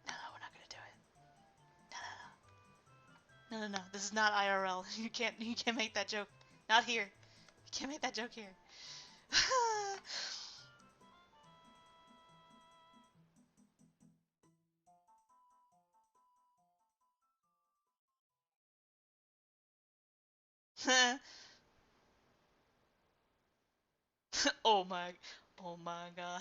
No, no, we're not gonna do it. No, no, no. No, no, no. This is not IRL. You can't make that joke. Not here. You can't make that joke here. oh my oh my god.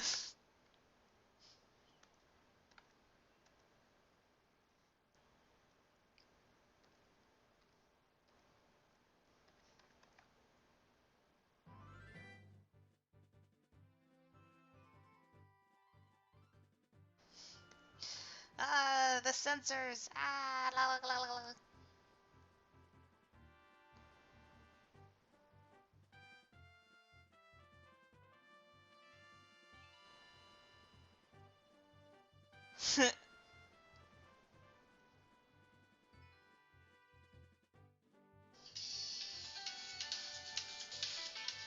The sensors. La, la, la, la, la.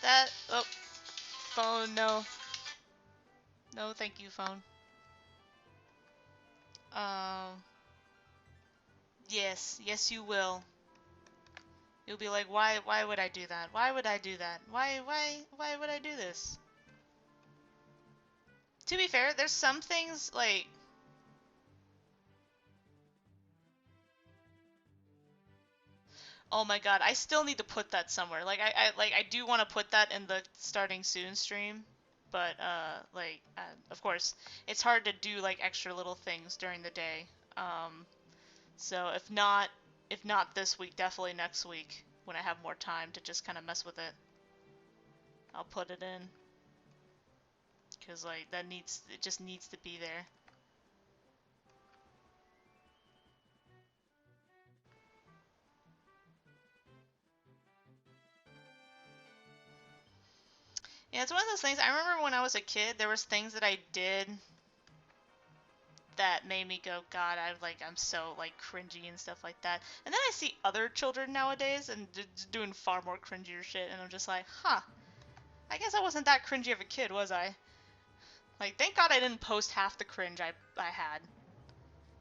That oh phone no. No, thank you, phone. Um Yes, yes you will. You'll be like, why would I do that? Why would I do that? Why would I do this? To be fair, there's some things like, oh my god, I still need to put that somewhere. Like I do want to put that in the starting soon stream, but of course, it's hard to do like extra little things during the day. Um, so if not this week, definitely next week when I have more time to just kind of mess with it, I'll put it in, cause like it just needs to be there. Yeah, it's one of those things. I remember when I was a kid, there was things that I did that made me go, God, I'm so like cringy and stuff like that. And then I see other children nowadays and doing far more cringier shit, and I'm just like, huh, I guess I wasn't that cringy of a kid, was I? Like, thank God I didn't post half the cringe I had.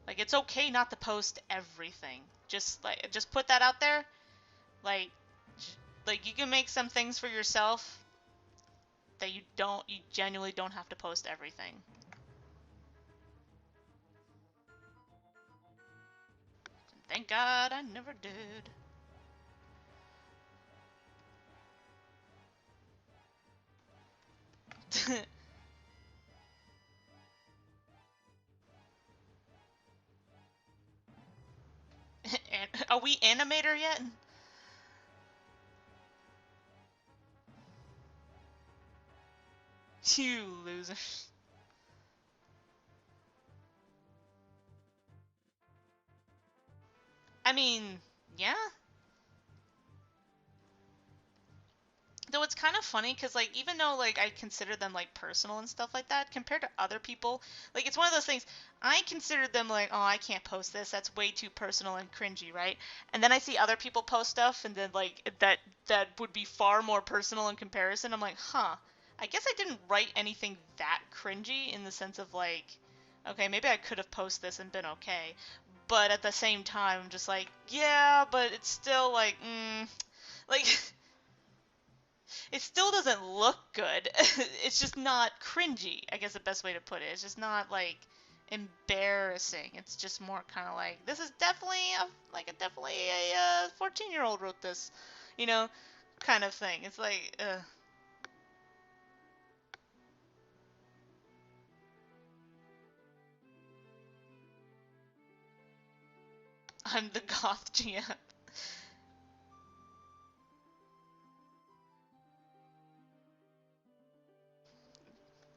Like, it's okay not to post everything. Just put that out there. Like, like you can make some things for yourself that you genuinely don't have to post everything. Thank God I never did. Are we animator yet? You loser. I mean, yeah. Though it's kind of funny because, like, even though, like, I consider them, like, personal and stuff like that, compared to other people, like, it's one of those things, I consider them, like, oh, I can't post this, that's way too personal and cringy, right? And then I see other people post stuff, and then, like, that would be far more personal in comparison. I'm like, huh, I guess I didn't write anything that cringy in the sense of, like, okay, maybe I could have posted this and been okay. But at the same time, I'm just like, yeah, but it's still, like, like, it still doesn't look good. It's just not cringy, I guess the best way to put it. It's just not like embarrassing. It's just more kind of like this is definitely a 14-year-old wrote this, you know, kind of thing. It's like I'm the goth GM.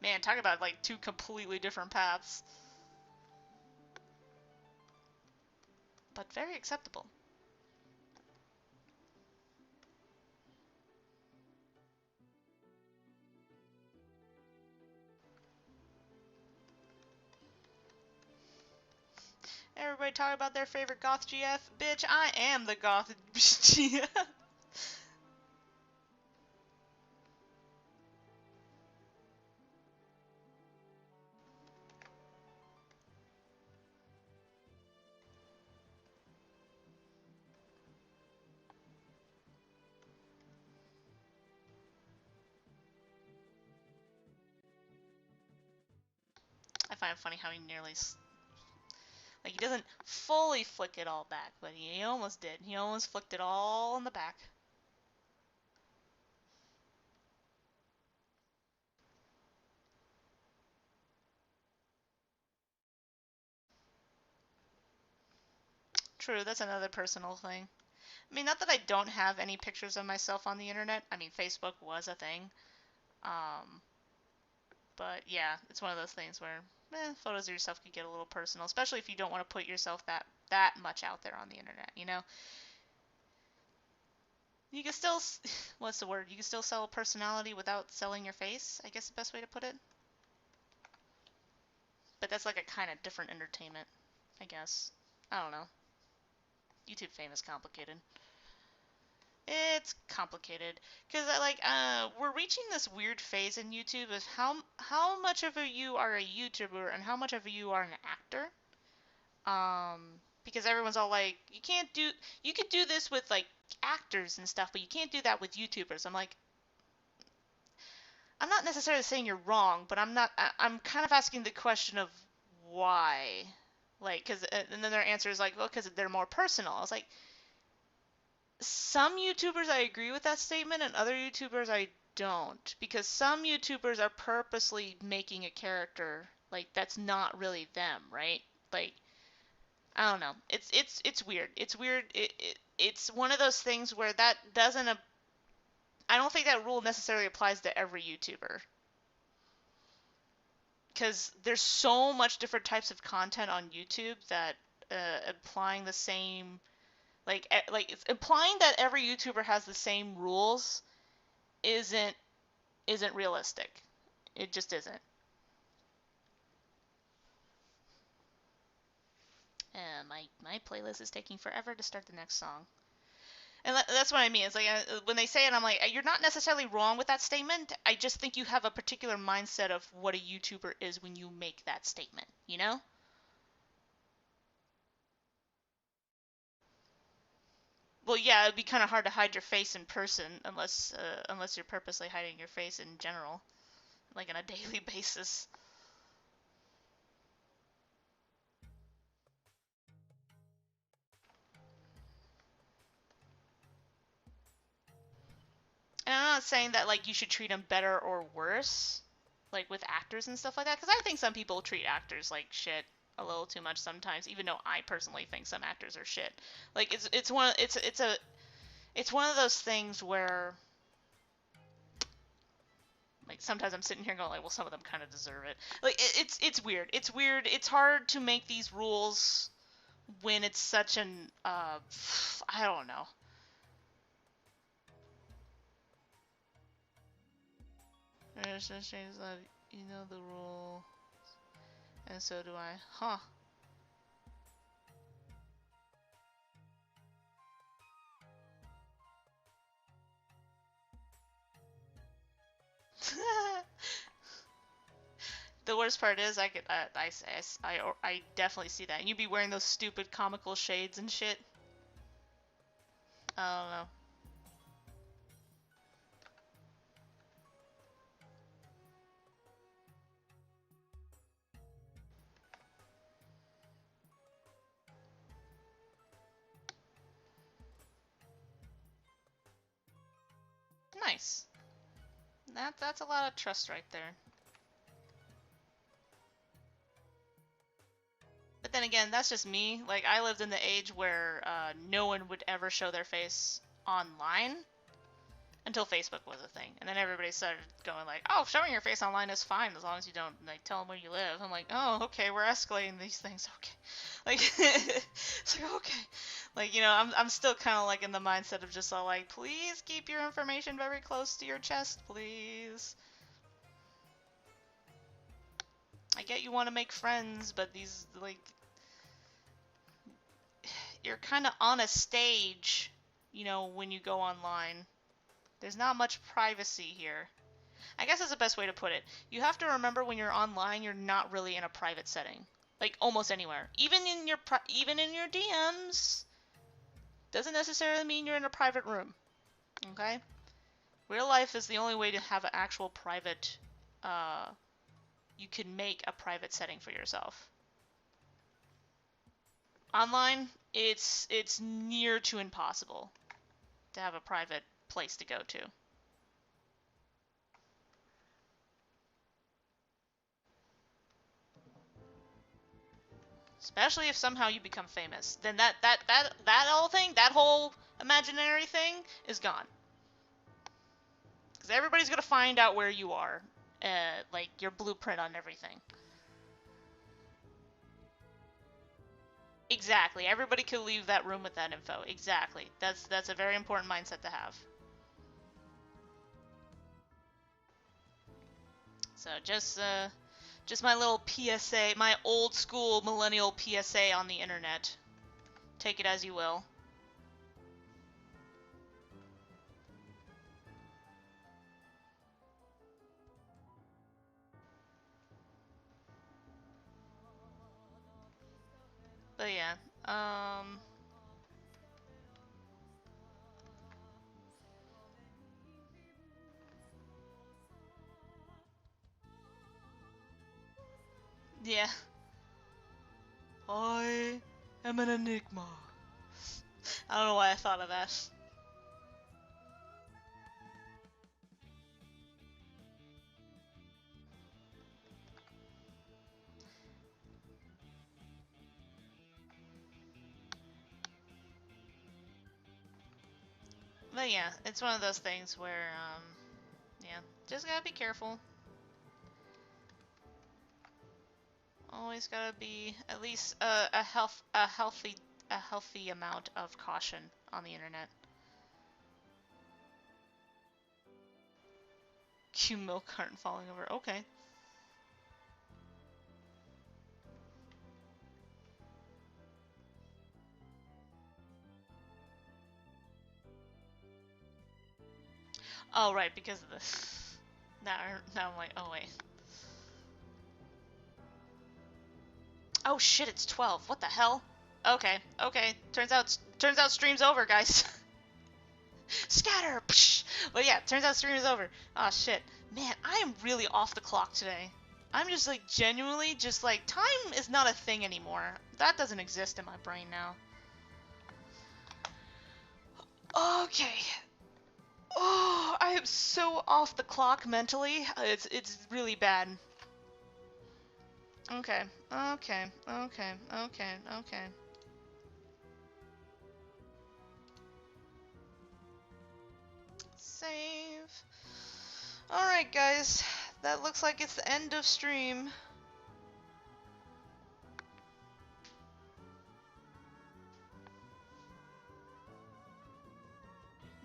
Man, talk about like two completely different paths, but very acceptable. Everybody talk about their favorite goth GF. Bitch, I am the goth GF. I find it funny how he nearly like, he doesn't fully flick it all back, but he almost did. He almost flicked it all in the back. True, that's another personal thing. I mean, not that I don't have any pictures of myself on the internet. I mean, Facebook was a thing. Um, but yeah, it's one of those things where photos of yourself could get a little personal, especially if you don't want to put yourself that much out there on the internet, you know? You can still, what's the word? You can still sell a personality without selling your face, I guess the best way to put it. But that's like a kind of different entertainment, I guess. I don't know. YouTube fame is complicated. It's complicated because we're reaching this weird phase in YouTube of how much of you are a YouTuber and how much of you are an actor. Um, because everyone's all like, you could do this with like actors and stuff, but you can't do that with YouTubers. I'm like, I'm not necessarily saying you're wrong, but I'm kind of asking the question of why. Like, and then their answer is like, well, because they're more personal. I was like, some YouTubers I agree with that statement, and other YouTubers I don't, because some YouTubers are purposely making a character like that's not really them, right? Like, I don't know. It's weird. It's weird. It's one of those things where that doesn't. I don't think that rule necessarily applies to every YouTuber, because there's so much different types of content on YouTube that applying the same like it's implying that every YouTuber has the same rules isn't realistic. It just isn't. And my playlist is taking forever to start the next song. And that's what I mean. It's like when they say it, I'm like, you're not necessarily wrong with that statement. I just think you have a particular mindset of what a YouTuber is when you make that statement. You know? Well, yeah, it'd be kind of hard to hide your face in person unless you're purposely hiding your face in general, like on a daily basis. And I'm not saying that like you should treat them better or worse, like with actors and stuff like that, because I think some people treat actors like shit a little too much sometimes, even though I personally think some actors are shit. Like it's one of those things where like sometimes I'm sitting here going like, well, some of them kind of deserve it. Like it's weird. It's weird. It's hard to make these rules when it's such an I don't know. There's just things that you know the rule, and so do I. Huh. The worst part is I definitely see that. And you'd be wearing those stupid comical shades and shit. I don't know. Nice. That's a lot of trust right there. But then again, that's just me. Like I lived in the age where no one would ever show their face online until Facebook was a thing, and then everybody started going like, "Oh, showing your face online is fine as long as you don't like tell them where you live." I'm like, "Oh, okay, we're escalating these things, okay." Like, it's like okay, like I'm still kind of like in the mindset of just all like, please keep your information very close to your chest, please. I get you want to make friends, but these like, you're kind of on a stage, when you go online. There's not much privacy here. I guess that's the best way to put it. You have to remember when you're online, you're not really in a private setting. Like almost anywhere. Even in your DMs doesn't necessarily mean you're in a private room. Okay? Real life is the only way to have an actual private you can make a private setting for yourself. Online, it's near to impossible to have a private place to go to. Especially if somehow you become famous. Then that whole imaginary thing is gone. Because everybody's going to find out where you are. Like your blueprint on everything. Exactly. Everybody could leave that room with that info. Exactly. That's a very important mindset to have. So just my little PSA, my old school millennial PSA on the internet. Take it as you will. But yeah, Um. Yeah. I am an enigma. I don't know why I thought of that. But yeah, it's one of those things where, yeah, just gotta be careful. Always gotta be at least a healthy amount of caution on the internet. Cue milk carton falling over. Okay. Oh right, because of this. Now I'm like, oh wait. Oh shit, it's 12. What the hell? Okay, okay. Turns out stream's over, guys. Scatter! Psh! But yeah, turns out stream is over. Oh shit. Man, I am really off the clock today. I'm just like genuinely just like time is not a thing anymore. That doesn't exist in my brain now. Okay. Oh, I am so off the clock mentally. It's really bad. Okay. Okay. Okay. Okay. Okay. Save. Alright guys, that looks like it's the end of stream.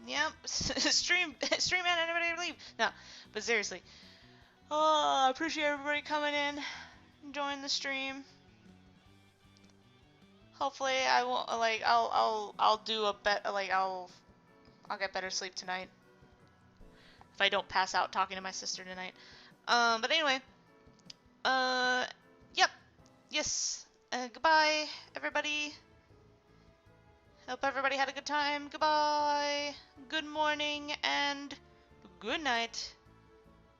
Yep, stream man, anybody leave? No, but seriously. Oh, I appreciate everybody coming in, enjoying the stream. Hopefully I won't, like, I'll do a bet, like, I'll get better sleep tonight. If I don't pass out talking to my sister tonight. But anyway, yep, yes, goodbye, everybody. Hope everybody had a good time. Goodbye, good morning, and good night.